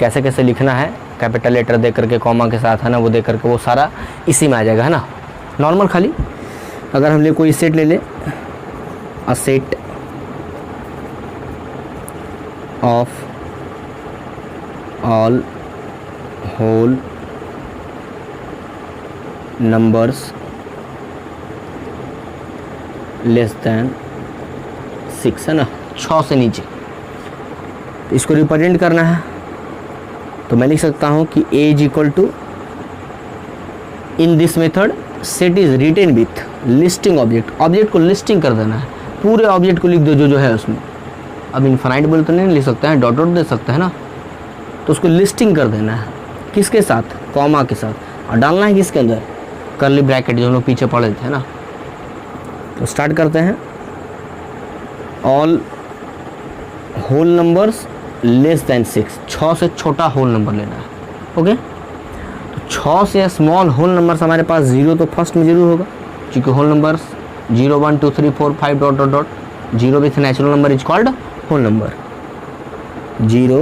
कैसे कैसे लिखना है, कैपिटल लेटर दे करके कॉमा के साथ है ना, वो दे करके वो सारा इसी में आ जाएगा है ना। नॉर्मल खाली अगर हम ले कोई सेट ले ले, a set of all whole numbers less than 6 है ना, 6 से नीचे, तो इसको रिप्रेजेंट करना है तो मैं लिख सकता हूँ कि a is equal to, in this method set is written with listing object, object को लिस्टिंग कर देना है, पूरे ऑब्जेक्ट को लिख दो जो जो है उसमें। अब इनफाइनाइट बोले तो नहीं लिख सकते हैं, डॉट डॉट दे सकते हैं ना, तो उसको लिस्टिंग कर देना है किसके साथ, कॉमा के साथ, और डालना है किसके अंदर, कर्ली ब्रैकेट जो हम लोग पीछे पढ़े थे ना। तो स्टार्ट करते हैं, all whole numbers less than 6, 6 से छोटा होल नंबर लेना है। ओके, तो 6 से स्मॉल होल नंबर्स हमारे पास 0 तो फर्स्ट में जरूर होगा, क्योंकि whole numbers 0 1 2 3 4 5 dot dot dot, 0 with natural number is called whole number. 0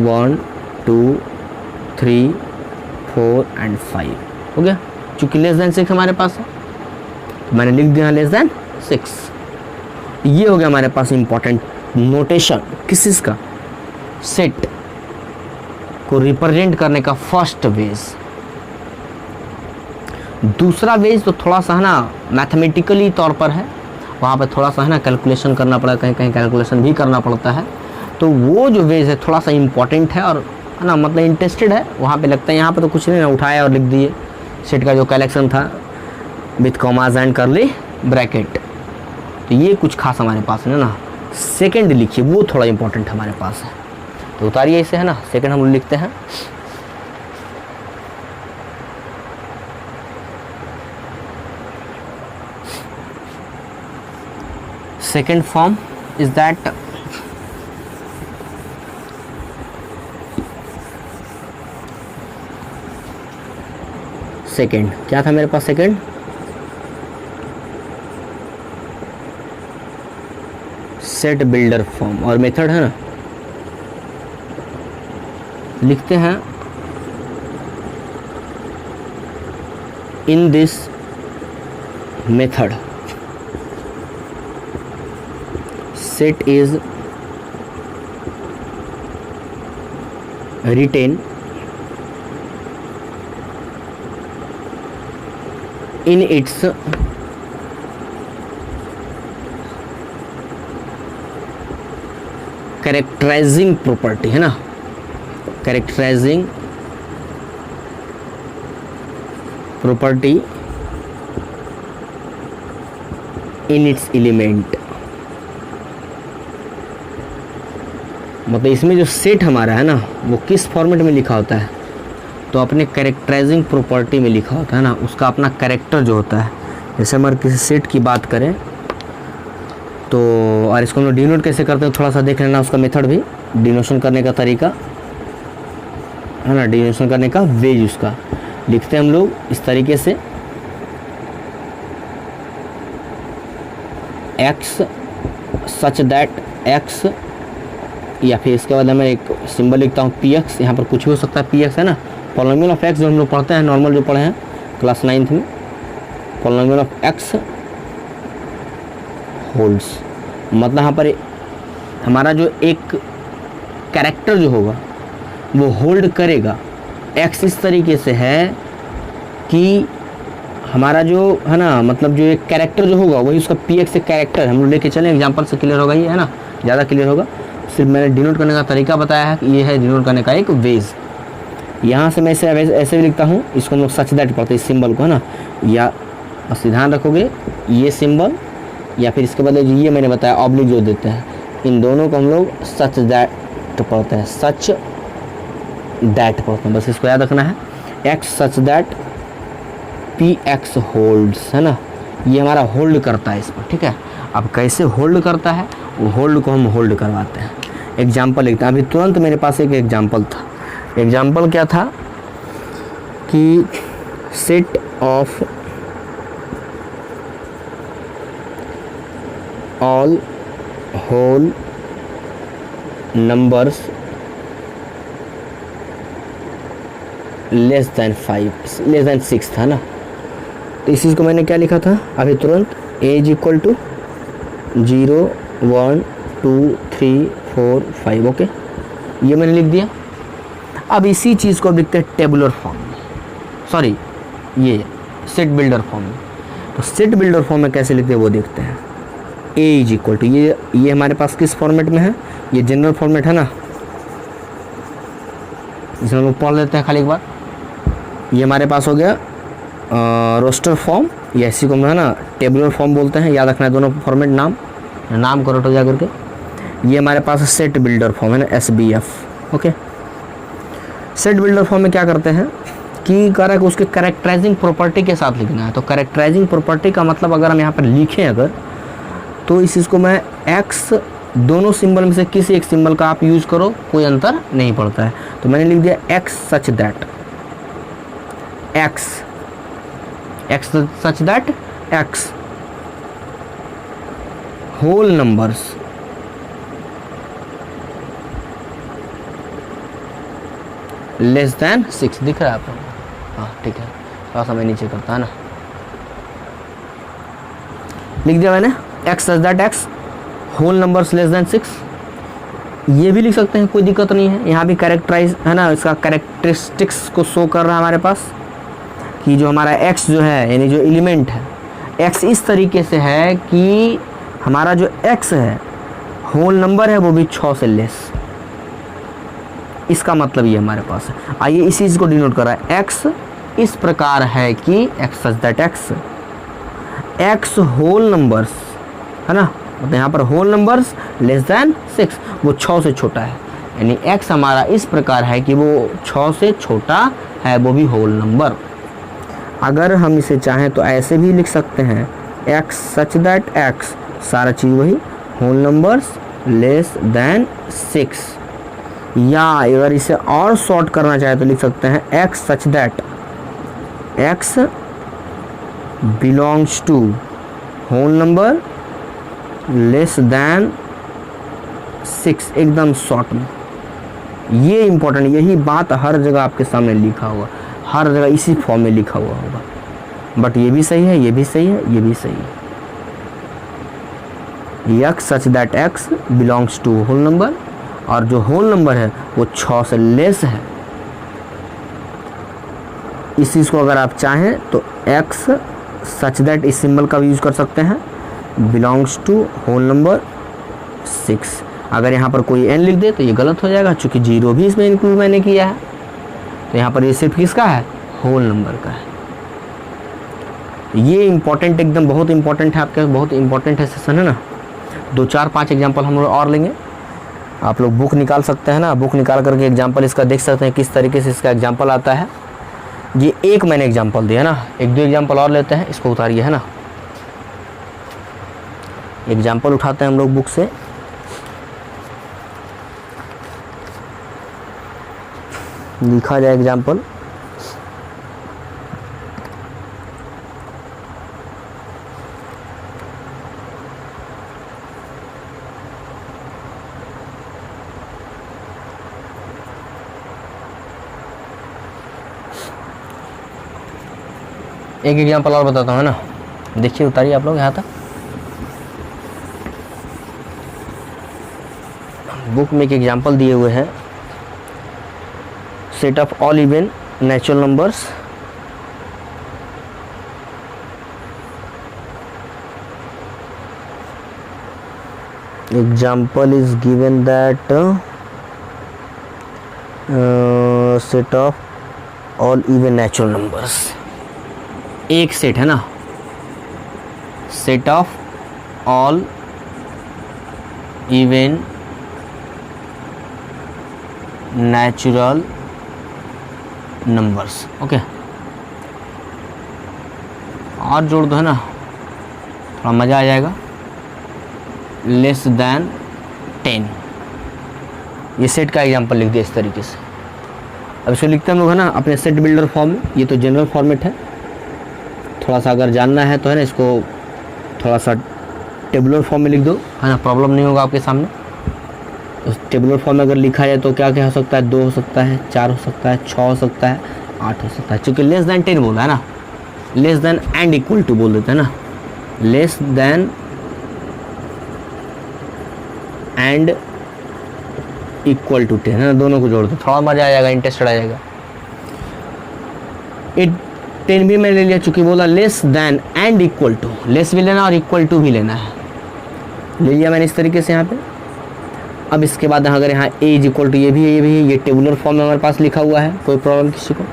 1 2 3 4 and 5 हो गया। चूँकि लेस देन 6 हमारे पास है तो मैंने लिख दिया लेस देन 6। ये हो गया हमारे पास इंपॉर्टेंट नोटेशन किस चीज़ का, सेट को रिप्रेजेंट करने का फर्स्ट वेज। दूसरा वेज तो थोड़ा सा है ना मैथमेटिकली तौर पर है, वहाँ पे थोड़ा सा है ना कैलकुलेशन करना पड़ता है, कहीं कहीं कैलकुलेशन भी करना पड़ता है। तो वो जो वेज है थोड़ा सा इम्पॉर्टेंट है और है ना मतलब इंटरेस्टेड है, वहाँ पे लगता है। यहाँ पे तो कुछ नहीं ना, उठाया और लिख दिए। सेट का जो कलेक्शन था विथ कॉमाज एंड करली ब्रैकेट, तो ये कुछ खास हमारे पास है ना। सेकंड लिखिए, वो थोड़ा इंपॉर्टेंट हमारे पास है, तो उतारिए इसे है ना। सेकंड हम लिखते हैं, second form is that second क्या था मेरे पास, सेकंड सेट बिल्डर फॉर्म, और मेथड है ना, लिखते हैं इन this method set is written in its characterizing property है ना, characterizing property in its element। मतलब इसमें जो सेट हमारा है ना वो किस फॉर्मेट में लिखा होता है, तो अपने कैरेक्टराइजिंग प्रॉपर्टी में लिखा होता है ना, उसका अपना कैरेक्टर जो होता है। जैसे हमारे किसी सेट की बात करें तो, और इसको हम लोग डिनोट कैसे करते हैं थोड़ा सा देख लेना, उसका मेथड भी, डिनोशन करने का तरीका है ना, डिनोशन करने का वेज उसका लिखते हैं हम लोग इस तरीके से, एक्स सच दैट एक्स, या फिर इसके बाद मैं एक सिंबल लिखता हूँ पी एक्स। यहाँ पर कुछ भी हो सकता है, पी एक्स है ना, पॉलिनोमियल ऑफ एक्स जो हम लोग पढ़ते हैं नॉर्मल, जो पढ़े हैं क्लास 9th में, पॉलिनोमियल ऑफ एक्स होल्ड्स। मतलब यहाँ पर हमारा जो एक कैरेक्टर जो होगा वो होल्ड करेगा। एक्स इस तरीके से है कि हमारा जो है ना मतलब जो एक कैरेक्टर जो होगा वही उसका पी एक्स से कैरेक्टर हम लोग लेके चलें, एग्जाम्पल से क्लियर होगा ये है ना, ज़्यादा क्लियर होगा। सिर्फ मैंने डिनोट करने का तरीका बताया है कि ये है डिनोट करने का एक वेज। यहाँ से मैं इसे ऐसे भी लिखता हूँ, इसको हम लोग सच दैट पढ़ते हैं, इस सिंबल को है ना, या बस ध्यान रखोगे ये सिंबल या फिर इसके बदले ये मैंने बताया ऑब्लिक जो देते हैं, इन दोनों को हम लोग सच दैट पढ़ते हैं, सच दैट पढ़ते हैं। बस इसको याद रखना है, x such that P x holds है ना, ये हमारा होल्ड करता है इस पर। ठीक है, अब कैसे होल्ड करता है, वो होल्ड को हम होल्ड करवाते हैं। एग्जाम्पल लिखते हैं, अभी तुरंत मेरे पास एक एग्जाम्पल था। एग्जाम्पल क्या था कि set of all whole numbers less than 6 था ना, तो इस चीज़ को मैंने क्या लिखा था अभी तुरंत, ए इज इक्वल टू 0 1 2 3 4 5। ओके, ये मैंने लिख दिया। अब इसी चीज़ को अब लिखते हैं टेबुलर फॉर्म में, सॉरी ये सेट बिल्डर फॉर्म में। तो सेट बिल्डर फॉर्म में कैसे लिखते हैं वो देखते हैं। ए इज इक्वल टू ये हमारे पास किस फॉर्मेट में है, ये जनरल फॉर्मेट है ना, इसे हम लोग पढ़ लेते हैं खाली एक बार। ये हमारे पास हो गया रोस्टर फॉर्म, या इसी को हम है ना टेबुलर फॉर्म बोलते हैं, याद रखना है दोनों फॉर्मेट नाम। नाम करेक्ट हो जा करके। ये हमारे पास सेट बिल्डर फॉर्म है ना, SBF। Okay, set builder form में क्या करते हैं कि कह रहा है कि उसके कैरेक्टराइजिंग प्रॉपर्टी के साथ लिखना है। तो कैरेक्टराइजिंग प्रॉपर्टी का मतलब अगर हम यहाँ पर लिखें अगर, तो इस चीज़ को मैं x दोनों सिंबल में से किसी एक सिंबल का आप यूज़ करो, कोई अंतर नहीं पड़ता है। तो मैंने लिख दिया x such that x whole numbers less than 6। दिख रहा है आपको? हाँ ठीक है, थोड़ा सा मैं नीचे करता है ना, लिख दिया मैंने x such that x whole numbers less than 6। ये भी लिख सकते हैं, कोई दिक्कत नहीं है। यहाँ भी कैरेक्टराइज है ना, इसका कैरेक्टरिस्टिक्स को शो कर रहा है हमारे पास कि जो हमारा x जो है यानी जो एलिमेंट है x इस तरीके से है कि हमारा जो x है होल नंबर है वो भी 6 से लेस। इसका मतलब ये हमारे पास है। आइए इसी चीज़ को डिनोट कर रहा है, x इस प्रकार है कि x such that x whole numbers है ना, मतलब यहाँ पर होल नंबर्स लेस देन 6, वो 6 से छोटा है। यानी x हमारा इस प्रकार है कि वो 6 से छोटा है, वो भी होल नंबर। अगर हम इसे चाहें तो ऐसे भी लिख सकते हैं x सच दैट x, सारा चीज़ वही, होल नंबर्स लेस देन 6। या अगर इसे और शॉर्ट करना चाहे तो लिख सकते हैं x such that x belongs to whole number less than 6, एकदम शॉर्ट में। ये इंपॉर्टेंट, यही बात हर जगह आपके सामने लिखा हुआ, हर जगह इसी फॉर्म में लिखा हुआ होगा। बट ये भी सही है, ये भी सही है, ये भी सही है। x such that x belongs to whole number, और जो होल नंबर है वो 6 से लेस है। इस चीज़ को अगर आप चाहें तो x सच दैट इस सिंबल का भी यूज़ कर सकते हैं, बिलोंग्स टू होल नंबर 6। अगर यहाँ पर कोई n लिख दे तो ये गलत हो जाएगा, चूँकि 0 भी इसमें इंक्लूड मैंने किया है। तो यहाँ पर ये सिर्फ किसका है, होल नंबर का है। ये इंपॉर्टेंट, एकदम बहुत इंपॉर्टेंट है, आपके बहुत इंपॉर्टेंट है सेशन है ना। 2 4 5 एग्जाम्पल हम लोग और लेंगे। आप लोग बुक निकाल सकते हैं ना, बुक निकाल करके एग्जाम्पल इसका देख सकते हैं किस तरीके से इसका एग्जाम्पल आता है। ये एक मैंने एग्जाम्पल दिया ना, 1 2 एग्जाम्पल और लेते हैं, इसको उतारिए है ना। एग्जाम्पल उठाते हैं हम लोग बुक से। लिखा जाए एग्जाम्पल, एक एग्जाम्पल और बताता हूँ ना, देखिए उतारिए आप लोग यहाँ तक। बुक में एक एग्जाम्पल दिए हुए हैं, set of all even natural numbers example is given that set of all even natural numbers, एक सेट है ना, set of all even natural numbers. Okay, और जोड़ दो है ना, थोड़ा मज़ा आ जाएगा। लेस देन 10, ये सेट का एग्जांपल लिख दिया इस तरीके से। अब इसको लिखते हैं हम लोग है ना अपने सेट बिल्डर फॉर्म में। ये तो जनरल फॉर्मेट है, थोड़ा सा अगर जानना है तो है ना इसको थोड़ा सा टेबुलर फॉर्म में लिख दो है ना, प्रॉब्लम नहीं होगा आपके सामने। तो टेबुलर फॉर्म में अगर लिखा जाए तो क्या क्या हो सकता है, 2 हो सकता है, 4 हो सकता है, 6 हो सकता है, 8 हो सकता है। चूँकि लेस देन 10 बोला है ना, less than and equal to बोल देते हैं ना, less than and equal to 10 है ना, दोनों को जोड़ दो, थोड़ा मज़ा आ जाएगा, इंटरेस्टेड आ जाएगा। 10 भी मैं ले लिया, चूँकि बोला less than and equal to, less भी लेना और इक्वल टू भी लेना है, ले लिया मैंने इस तरीके से यहाँ पे। अब इसके बाद अगर यहाँ ए इज इक्वल टू, ये भी है, ये भी है, ये टेबुलर फॉर्म में हमारे पास लिखा हुआ है, कोई प्रॉब्लम किसी को।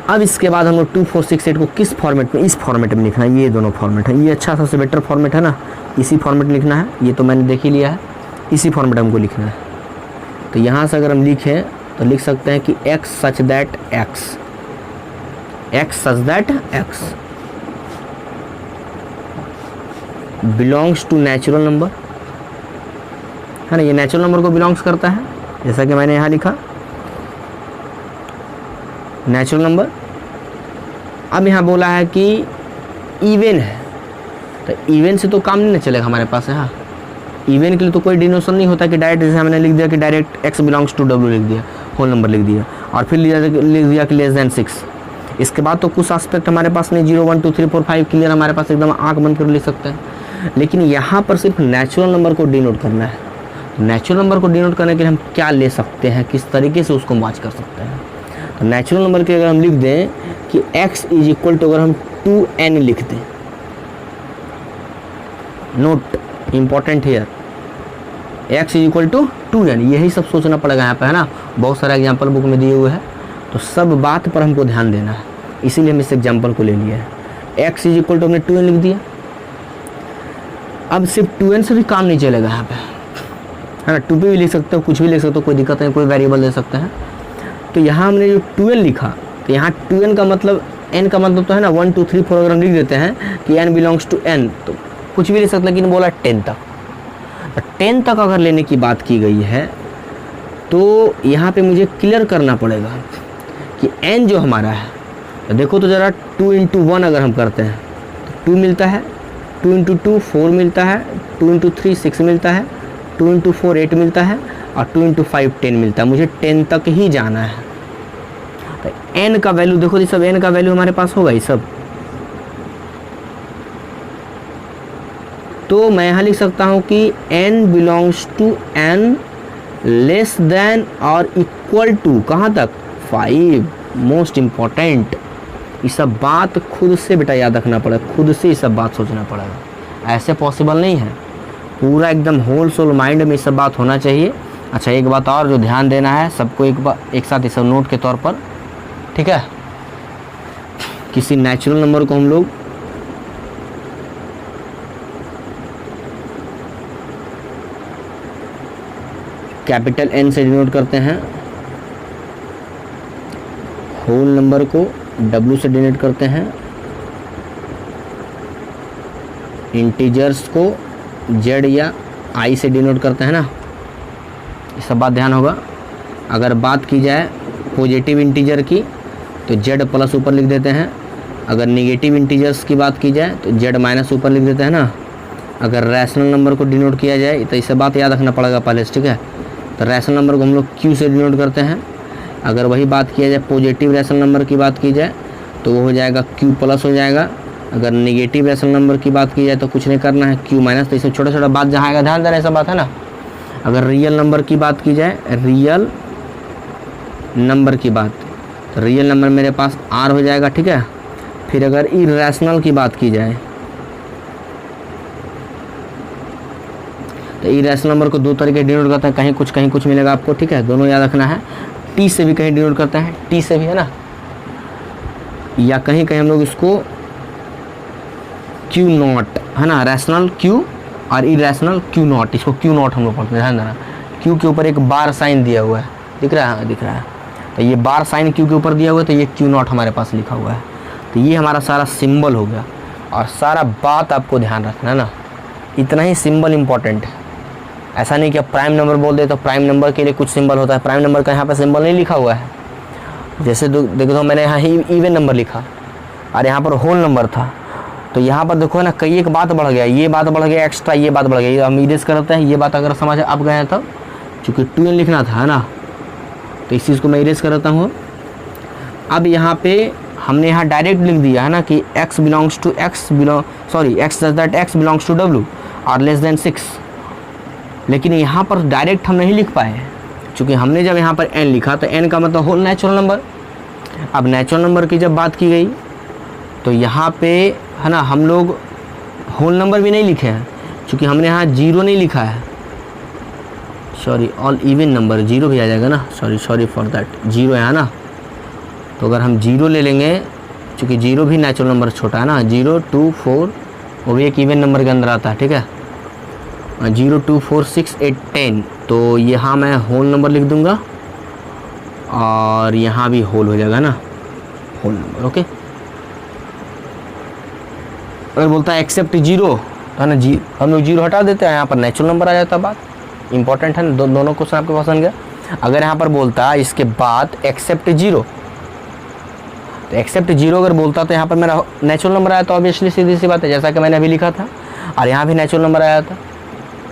अब इसके बाद हम लोग 2 4 6 8 को किस फॉर्मेट में, इस फॉर्मेट में लिखना है, ये दोनों फॉर्मेट है, ये अच्छा सबसे बेटर फॉर्मेट है ना, इसी फॉर्मेट में लिखना है, ये तो मैंने देख ही लिया है, इसी फॉर्मेट हमको लिखना है। तो यहाँ से अगर हम लिखें तो लिख सकते हैं कि x such that x belongs to natural number, है ना, ये नेचुरल नंबर को बिलोंग्स करता है, जैसा कि मैंने यहाँ लिखा नेचुरल नंबर। अब यहाँ बोला है कि इवन है, तो इवन से तो काम नहीं ना चलेगा हमारे पास है। हाँ, इवन के लिए तो कोई डिनोशन नहीं होता कि डायरेक्ट, जैसे हमने लिख दिया कि direct x belongs to w लिख दिया, होल नंबर लिख दिया, और फिर लिख दिया कि लेस देन 6। इसके बाद तो कुछ एस्पेक्ट हमारे पास नहीं, 0 1 2 3 4 5 क्लियर हमारे पास एकदम आँख बंद कर लिख सकते हैं। लेकिन यहाँ पर सिर्फ नेचुरल नंबर को डिनोट करना है। नेचुरल नंबर को डिनोट करने के लिए हम क्या ले सकते हैं, किस तरीके से उसको मैच कर सकते हैं। तो नेचुरल नंबर के अगर हम लिख दें कि x इज इक्वल टू, अगर हम 2n लिख दें, note important here, x is equal to 2n, यही सब सोचना पड़ेगा यहाँ पे, है ना। बहुत सारे एग्जाम्पल बुक में दिए हुए हैं, तो सब बात पर हमको ध्यान देना है, इसीलिए हम इस एग्जाम्पल को ले लिया है। x इज इक्वल टू हमने 2n लिख दिया। अब सिर्फ 2n से भी काम नहीं चलेगा यहाँ पे, है ना, 2p भी लिख सकते हो, कुछ भी लिख सकते हो, कोई दिक्कत नहीं, कोई वेरिएबल दे सकते हैं। तो यहाँ हमने जो 2n लिखा, तो यहाँ 2n का मतलब, n का मतलब तो है ना 1 2 3 4, अगर हम लिख देते हैं कि n बिलोंग्स टू n, तो कुछ भी लिख सकते, लेकिन बोला 10 तक। तो 10 तक अगर लेने की बात की गई है तो यहाँ पे मुझे क्लियर करना पड़ेगा कि n जो हमारा है, तो देखो तो ज़रा 2 × 1 अगर हम करते हैं तो 2 मिलता है, 2 × 2 4 मिलता है, 2 × 3 6 मिलता है, 2 × 4 8 मिलता है, और 2 × 5 10 मिलता है। मुझे 10 तक ही जाना है। तो n का वैल्यू देखो जी, सब n का वैल्यू हमारे पास होगा ये सब। तो मैं यहाँ लिख सकता हूँ कि n belongs to n less than और इक्वल टू, कहाँ तक, 5। मोस्ट इम्पॉर्टेंट, ये सब बात खुद से बेटा याद रखना पड़ेगा, खुद से ये सब बात सोचना पड़ेगा, ऐसे पॉसिबल नहीं है। पूरा एकदम होल सोल माइंड में ये सब बात होना चाहिए। अच्छा, एक बात और जो ध्यान देना है सबको, एक साथ ये सब नोट के तौर पर, ठीक है। किसी नेचुरल नंबर को हम लोग कैपिटल N से डिनोट करते हैं, होल नंबर को W से डिनोट करते हैं, इंटीजर्स को Z या I से डिनोट करते हैं ना, ये सब बात ध्यान होगा। अगर बात की जाए पॉजिटिव इंटीजर की तो Z प्लस ऊपर लिख देते हैं, अगर नेगेटिव इंटीजर्स की बात की जाए तो Z माइनस ऊपर लिख देते हैं ना। अगर रैशनल नंबर को डिनोट किया जाए तो इसे बात याद रखना पड़ेगा पहले से, ठीक है। तो रैशनल नंबर को हम लोग Q से डिनोट करते हैं। अगर वही बात किया जाए पॉजिटिव रैशनल नंबर की बात की जाए तो वो हो जाएगा Q प्लस हो जाएगा। अगर नेगेटिव रैशनल नंबर की बात की जाए तो कुछ नहीं करना है, Q माइनस। तो इसमें छोटा छोटा बात जहाँ आएगा ध्यान देना, ऐसा बात है ना। अगर रियल नंबर की बात की जाए, रियल नंबर की बात, तो रियल नंबर मेरे पास R हो जाएगा, ठीक है। फिर अगर इरेशनल की बात की जाए तो इरेशनल नंबर को दो तरीके डिनोट करते हैं, कहीं कुछ मिलेगा आपको, ठीक है। दोनों याद रखना है। T से भी कहीं डिनोट करते हैं, T से भी, है ना, या कहीं हम लोग इसको Q नॉट, है ना, रैशनल Q और इरेशनल Q नॉट, इसको Q नॉट हम लोग पढ़ते हैं, ध्यान देना। Q के ऊपर एक बार साइन दिया हुआ है, दिख रहा है, दिख रहा है। तो ये बार साइन Q के ऊपर दिया हुआ है, तो ये Q नॉट हमारे पास लिखा हुआ है। तो ये हमारा सारा सिंबल हो गया, और सारा बात आपको ध्यान रखना है ना, इतना ही सिंबल इम्पॉर्टेंट है। ऐसा नहीं कि अब प्राइम नंबर बोल दे तो प्राइम नंबर के लिए कुछ सिंबल होता है, प्राइम नंबर का यहाँ पर सिंबल नहीं लिखा हुआ है। जैसे देखो तो मैंने यहाँ इवन नंबर लिखा और यहाँ पर होल नंबर था, तो यहाँ पर देखो ना, कई एक बात बढ़ गया, ये बात बढ़ गया एक्स्ट्रा, ये बात बढ़ गई। हम इरेज करते हैं, ये बात अगर समझ आप गए तब, चूँकि 2n लिखना था ना, तो इस चीज़ को मैं इरेज करता हूँ। अब यहाँ पे हमने यहाँ डायरेक्ट लिख दिया है ना कि x belongs to x belongs to w और लेस देन 6, लेकिन यहाँ पर डायरेक्ट हम नहीं लिख पाए, क्योंकि हमने जब यहाँ पर n लिखा तो n का मतलब होल नेचुरल नंबर। अब नेचुरल नंबर की जब बात की गई तो यहाँ पे, है ना, हम लोग होल नंबर भी नहीं लिखे हैं, क्योंकि हमने यहाँ 0 नहीं लिखा है, सॉरी, ऑल इवन नंबर 0 भी आ जाएगा ना, सॉरी फॉर दैट, 0 है ना, तो अगर हम 0 ले लेंगे, चूँकि 0 भी नेचुरल नंबर छोटा है ना, 0 2 4 वो भी एक इवन नंबर के अंदर आता है, ठीक है। 0 2 4 6 8 10, तो यहाँ मैं होल नंबर लिख दूँगा और यहाँ भी होल हो जाएगा ना, होल नंबर, ओके। अगर बोलता है एक्सेप्ट 0 तो है ना, हम लोग 0 हटा देते हैं, यहाँ पर नेचुरल नंबर आ जाता है। बात इंपॉर्टेंट है ना, दोनों क्वेश्चन आपके पास बन गया। अगर यहाँ पर बोलता है इसके बाद एक्सेप्ट 0, तो एक्सेप्ट 0 अगर बोलता तो यहाँ पर मेरा नेचुरल नंबर आया, तो ऑब्वियसली सीधी सी बात है, जैसा कि मैंने अभी लिखा था, और यहाँ भी नेचुरल नंबर आया था।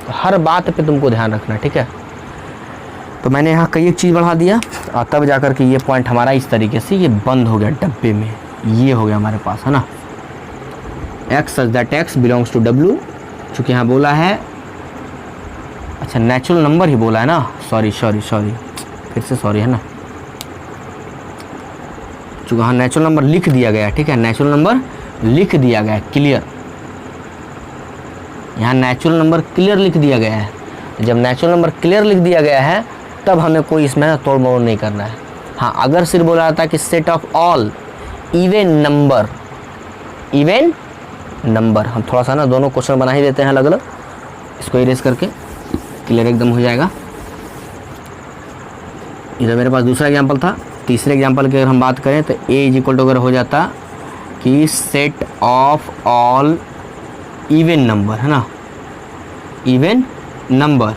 तो हर बात पे तुमको ध्यान रखना, ठीक है। तो मैंने यहाँ कई एक चीज़ बढ़ा दिया और तब जाकर के ये पॉइंट हमारा इस तरीके से ये बंद हो गया डब्बे में, ये हो गया हमारे पास, है ना। X such that x belongs to W, चूँकि यहाँ बोला है, अच्छा नेचुरल नंबर ही बोला है ना, सॉरी फिर से सॉरी, है ना, चूँकि हाँ नेचुरल नंबर लिख दिया गया, ठीक है, नेचुरल नंबर लिख दिया गया, क्लियर, यहाँ नेचुरल नंबर क्लियर लिख दिया गया है। जब नेचुरल नंबर क्लियर लिख दिया गया है तब हमें कोई इसमें तोड़ मोड़ नहीं करना है। हाँ, अगर सिर्फ बोला था कि set of all even number, हम थोड़ा सा ना दोनों क्वेश्चन बना ही देते हैं अलग अलग, इसको इरेज करके क्लियर एकदम हो जाएगा। इधर मेरे पास दूसरा एग्जांपल था। तीसरे एग्जांपल की अगर हम बात करें तो ए इज इक्वल टू अगर हो जाता कि set of all even number, है ना, even number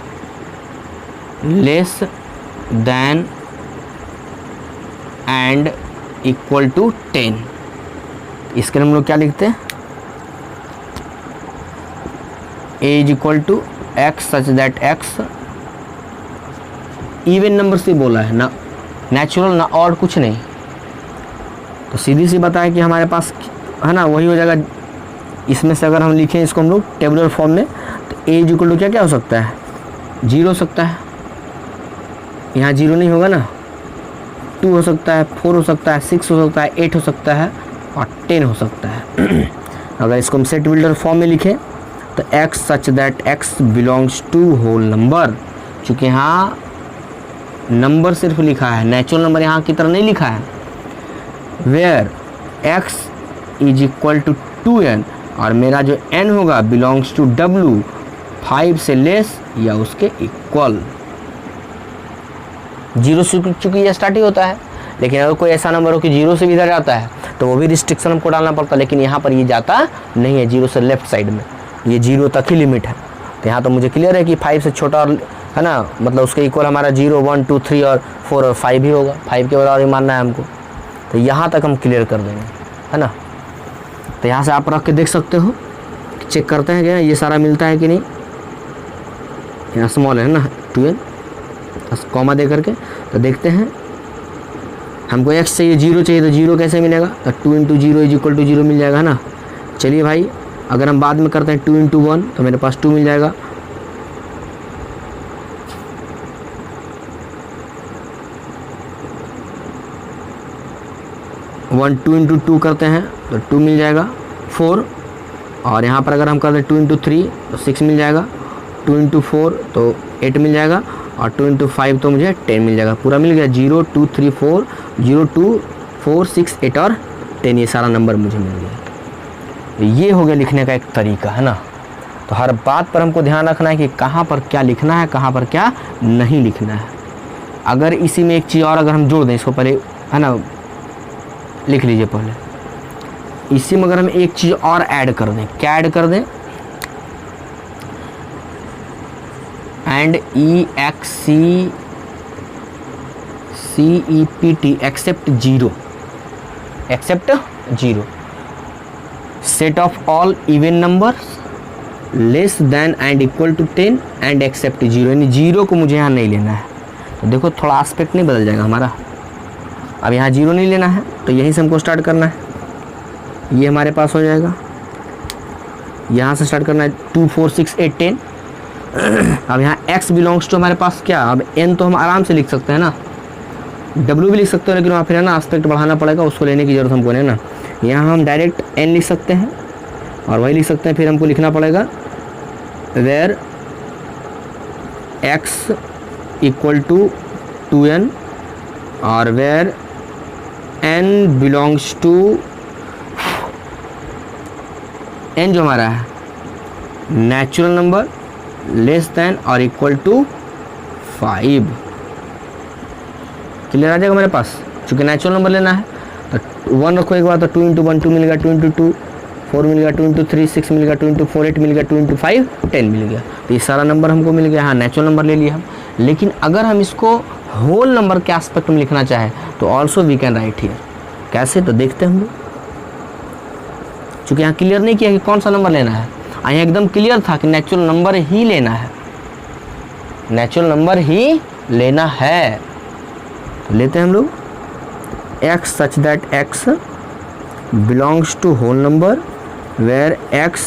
less than and equal to 10, इसके लिए हम लोग क्या लिखते हैं, A is equal to x such that x, even number से बोला है ना, नेचुरल ना और कुछ नहीं। तो सीधी सी बात है कि हमारे पास, है ना, वही हो जाएगा। इसमें से अगर हम लिखें इसको हम लोग टेबुलर फॉर्म में, तो ए इज इक्वल टू क्या हो सकता है, 0 हो सकता है, यहाँ 0 नहीं होगा ना, 2 हो सकता है, 4 हो सकता है, 6 हो सकता है, 8 हो सकता है और 10 हो सकता है। अगर इसको हम सेट बिल्डर फॉर्म में लिखें तो x such that x belongs to whole number, चूँकि यहाँ नंबर सिर्फ लिखा है, नेचुरल नंबर यहाँ की तरह नहीं लिखा है, where x is equal to 2n, और मेरा जो n होगा बिलोंग्स टू w, 5 से लेस या उसके इक्वल। 0 से चूँकि ये स्टार्टिंग होता है, लेकिन अगर कोई ऐसा नंबर हो कि 0 से भी इधर जाता है तो वो भी रिस्ट्रिक्शन हमको डालना पड़ता है, लेकिन यहाँ पर ये जाता नहीं है, 0 से लेफ्ट साइड में, ये 0 तक ही लिमिट है। तो यहाँ तो मुझे क्लियर है कि 5 से छोटा और, है ना, मतलब उसके इक्वल हमारा 0 1 2 3 और 4 और 5 ही होगा, 5 के बराबर ही मानना है हमको। तो यहाँ तक हम क्लियर कर देंगे, है ना। तो यहाँ से आप रख के देख सकते हो, चेक करते हैं कि ये सारा मिलता है कि नहीं। यहाँ स्मॉल है ना 2n, कॉमा दे करके तो देखते हैं। हमको x चाहिए, 0 चाहिए, तो 0 कैसे मिलेगा, तो 2 इंटू 0 इज इक्वल टू 0 मिल जाएगा, है ना। चलिए भाई, अगर हम बाद में करते हैं 2 इंटू 1 तो मेरे पास 2 मिल जाएगा। वन 2 इंटू 2 करते हैं तो 2 मिल जाएगा 4, और यहाँ पर अगर हम करते हैं 2 इंटू 3 तो 6 मिल जाएगा, 2 इंटू 4 तो 8 मिल जाएगा, और 2 इंटू 5 तो मुझे 10 मिल जाएगा। पूरा मिल गया, 0 2 3 4 0 2 4 6 8 और 10, ये सारा नंबर मुझे मिल गया। ये हो गया लिखने का एक तरीका, है ना। तो हर बात पर हमको ध्यान रखना है कि कहाँ पर क्या लिखना है, कहाँ पर क्या नहीं लिखना है। अगर इसी में एक चीज़ और अगर हम जोड़ दें, इसको पहले, है ना, लिख लीजिए पहले, इसी में अगर हम एक चीज़ और ऐड कर दें, क्या ऐड कर दें, and EXCEPT except 0, except 0, set of all even numbers less than and equal to 10 and except 0, यानी 0 को मुझे यहाँ नहीं लेना है। तो देखो थोड़ा एस्पेक्ट नहीं बदल जाएगा हमारा, अब यहाँ 0 नहीं लेना है तो यहीं से हमको स्टार्ट करना है। ये हमारे पास हो जाएगा, यहाँ से स्टार्ट करना है 2 4 6 8 10। अब यहाँ x बिलोंग्स टू हमारे पास क्या, अब n तो हम आराम से लिख सकते हैं ना, w भी लिख सकते हैं, लेकिन वहाँ फिर है ना एस्पेक्ट बढ़ाना पड़ेगा, उसको लेने की ज़रूरत हमको नहीं ना। यहाँ हम डायरेक्ट n लिख सकते हैं और वही लिख सकते हैं, फिर हमको लिखना पड़ेगा where x equal to 2n और where n belongs to, n जो हमारा है नेचुरल नंबर लेस देन और इक्वल टू 5। क्लियर आ जाएगा मेरे पास, चूँकि नेचुरल नंबर लेना है तो 1 रखो एक बार, तो 2 × 1 2 मिल गया, 2 × 2 4 मिल गया, 2 × 3 6 मिल गया, 2 × 4 8 मिल गया, 2 × 5 10 मिल गया। तो ये सारा नंबर हमको मिल गया। हाँ नेचुरल नंबर ले लिया हम, लेकिन अगर हम इसको होल नंबर के एस्पेक्ट में लिखना चाहें तो also we can write here. कैसे, तो देखते हैं हम लोग, चूँकि यहाँ क्लियर नहीं किया कि कौन सा नंबर लेना है, यहाँ एकदम क्लियर था कि नेचुरल नंबर ही लेना है, नेचुरल नंबर ही लेना है। तो लेते हैं हम लोग x such that x belongs to whole number where x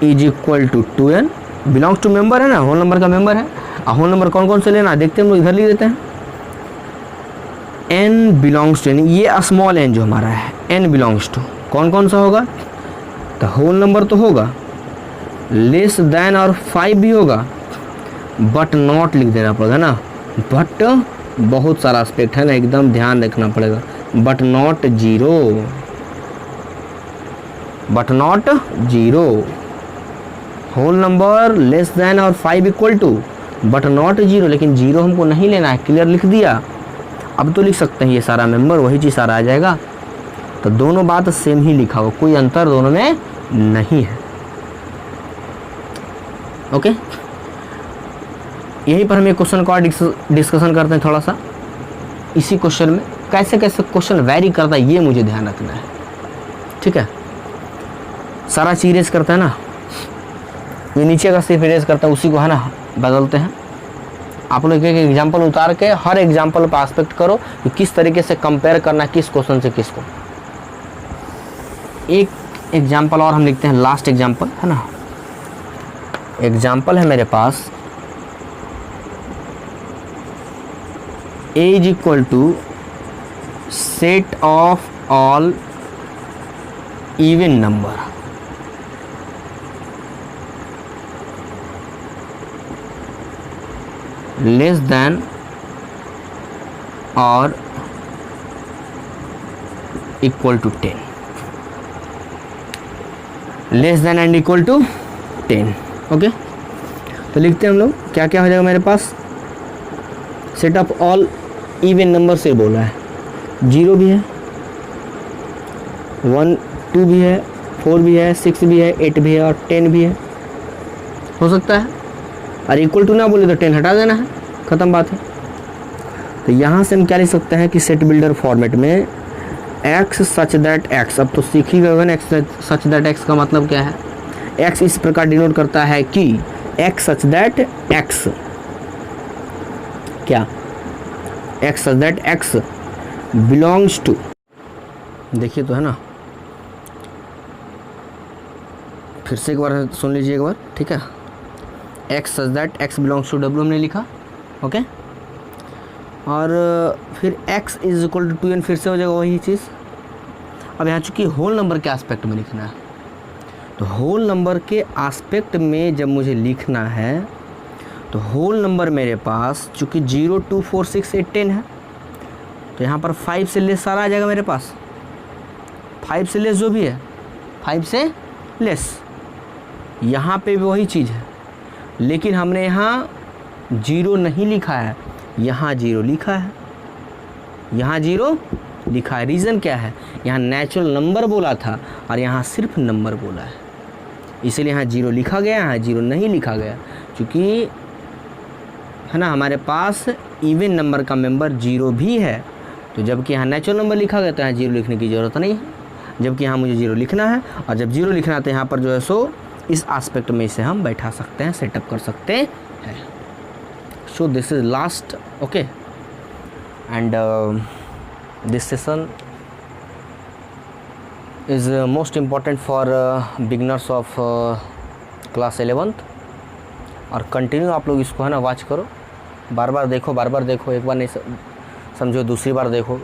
is equal to 2n। belongs to member है ना, होल नंबर का मेंबर है। और होल नंबर कौन कौन से लेना देखते हैं हम लोग, इधर लिख देते हैं n belongs to n, ये स्मॉल n जो हमारा है n belongs to कौन कौन सा होगा, तो होल नंबर तो होगा, लेस देन और 5 भी होगा, बट नॉट लिख देना पड़ेगा ना, बट बहुत सारा एस्पेक्ट है ना, एकदम ध्यान रखना पड़ेगा, but not zero, but not zero, whole number less than और 5 equal to, but not zero, लेकिन जीरो हमको नहीं लेना है, क्लियर लिख दिया। अब तो लिख सकते हैं ये सारा मेंबर वही चीज़ सारा आ जाएगा। तो दोनों बात सेम ही लिखा हो, कोई अंतर दोनों में नहीं है। ओके, यहीं पर हम एक क्वेश्चन का डिस्कशन करते हैं थोड़ा सा। इसी क्वेश्चन में कैसे कैसे क्वेश्चन वैरी करता है ये मुझे ध्यान रखना है, ठीक है। सारा चीज इरेज करता है ना, ये नीचे का सिर्फ इरेज करता है, उसी को है ना बदलते हैं। आप लोग एक एग्जाम्पल उतार के हर एग्जाम्पल पर एस्पेक्ट करो कि किस तरीके से कंपेयर करना किस क्वेश्चन से किसको। एक एग्जाम्पल और हम लिखते हैं, लास्ट एग्जाम्पल है ना। एग्जाम्पल है मेरे पास a is equal to set of all even number, less than or equal to 10, less than and equal to 10। Okay, तो लिखते हैं हम लोग, क्या क्या हो जाएगा मेरे पास, set of all even number से बोला है, 0 भी है, 1 2 भी है, 4 भी है, 6 भी है, 8 भी है और 10 भी है, हो सकता है। और इक्वल टू ना बोले तो 10 हटा देना है, ख़त्म बात है। तो यहाँ से हम क्या लिख सकते हैं कि सेट बिल्डर फॉर्मेट में x सच दैट x, अब तो सीख ही गए ना x सच दैट x का मतलब क्या है। x इस प्रकार डिनोट करता है कि x सच दैट x, क्या x such that x belongs to, देखिए तो है ना, फिर से एक बार सुन लीजिए एक बार, ठीक है। x such that x belongs to w हमने लिखा, ओके। और फिर x is equal to 2n, फिर से हो जाएगा वही चीज़। अब यहाँ चूँकि होल नंबर के एस्पेक्ट में लिखना है, तो होल नंबर के एस्पेक्ट में जब मुझे लिखना है तो होल नंबर मेरे पास चूँकि 0 2 4 6 8 10 है, तो यहाँ पर 5 से लेस सारा आ जाएगा मेरे पास, 5 से लेस जो भी है 5 से लेस। यहाँ पे भी वही चीज़ है, लेकिन हमने यहाँ 0 नहीं लिखा है, यहाँ 0 लिखा है, यहाँ 0 लिखा है। रीज़न क्या है, यहाँ नेचुरल नंबर बोला था और यहाँ सिर्फ नंबर बोला है, इसलिए यहाँ 0 लिखा गया, यहाँ 0 नहीं लिखा गया, क्योंकि है ना हमारे पास इवन नंबर का मेंबर 0 भी है। तो जबकि यहाँ नेचुरल नंबर लिखा गया तो यहाँ 0 लिखने की ज़रूरत नहीं है, जबकि यहाँ मुझे 0 लिखना है, और जब 0 लिखना है तो यहाँ पर जो है सो इस एस्पेक्ट में इसे हम बैठा सकते हैं, सेटअप कर सकते हैं। So this is last, okay, and this session is most important for beginners of class 11th। और कंटिन्यू आप लोग इसको है ना वॉच करो, बार बार देखो, एक बार नहीं समझो दूसरी बार देखो,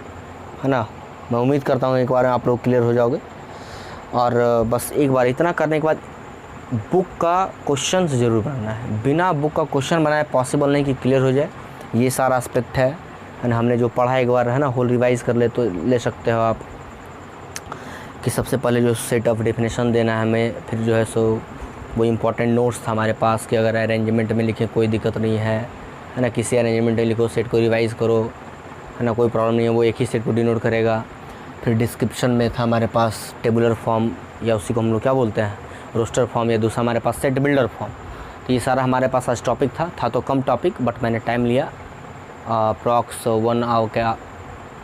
है ना। मैं उम्मीद करता हूँ एक बार में आप लोग क्लियर हो जाओगे। और बस एक बार इतना करने के बाद बुक का क्वेश्चन ज़रूर बनाना है, बिना बुक का क्वेश्चन बनाए पॉसिबल नहीं कि क्लियर हो जाए। ये सारा एस्पेक्ट है, है ना। हमने जो पढ़ा एक बार है ना होल रिवाइज़ कर ले सकते हो आप कि सबसे पहले जो सेट ऑफ डेफिनेशन देना है हमें, फिर जो है सो वो इम्पोर्टेंट नोट्स था हमारे पास कि अगर अरेंजमेंट में लिखे कोई दिक्कत नहीं है ना, किसी अरेंजमेंट में लिखो सेट को रिवाइज़ करो है ना, कोई प्रॉब्लम नहीं है, वो एक ही सेट को डिनोट करेगा। फिर डिस्क्रिप्शन में था हमारे पास टेबुलर फॉर्म, या उसी को हम लोग क्या बोलते हैं रोस्टर फॉर्म, या दूसरा हमारे पास सेट बिल्डर फॉर्म। तो ये सारा हमारे पास आज टॉपिक था तो कम टॉपिक, बट मैंने टाइम लिया, अप्रॉक्स 1 आवर के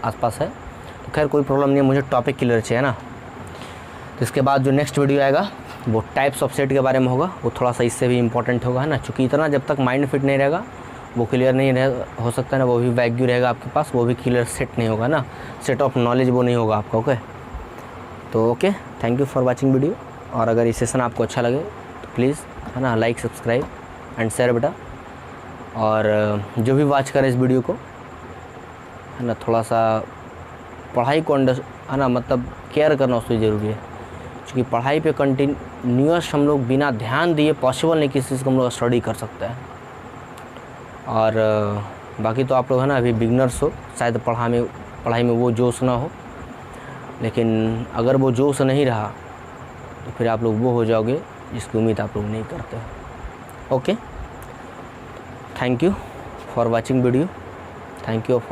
आसपास है। तो खैर कोई प्रॉब्लम नहीं है, मुझे टॉपिक क्लियर चाहिए ना। तो इसके बाद जो नेक्स्ट वीडियो आएगा वो टाइप्स ऑफ सेट के बारे में होगा, वो थोड़ा सा इससे भी इम्पोर्टेंट होगा है ना, चूँकि इतना जब तक माइंड फिट नहीं रहेगा वो क्लियर नहीं हो सकता ना, वो भी वैग्यू रहेगा आपके पास, वो भी क्लियर सेट नहीं होगा ना, सेट ऑफ नॉलेज वो नहीं होगा आपका। ओके, तो okay, thank you for watching video. और अगर ये सेशन आपको अच्छा लगे तो प्लीज़ है ना लाइक सब्सक्राइब एंड शेयर बेटा। और जो भी वॉच करे इस वीडियो को है ना, थोड़ा सा पढ़ाई को है ना मतलब केयर करना उससे ज़रूरी है, क्योंकि पढ़ाई पे कंटिन्यूअस हम लोग बिना ध्यान दिए पॉसिबल नहीं किसी चीज़ को हम लोग स्टडी कर सकते हैं। और बाकी तो आप लोग है ना अभी बिगनर्स हो, शायद पढ़ाई में वो जोश ना हो, लेकिन अगर वो जोश नहीं रहा तो फिर आप लोग वो हो जाओगे जिसकी उम्मीद आप लोग नहीं करते। Okay, thank you for watching video, thank you for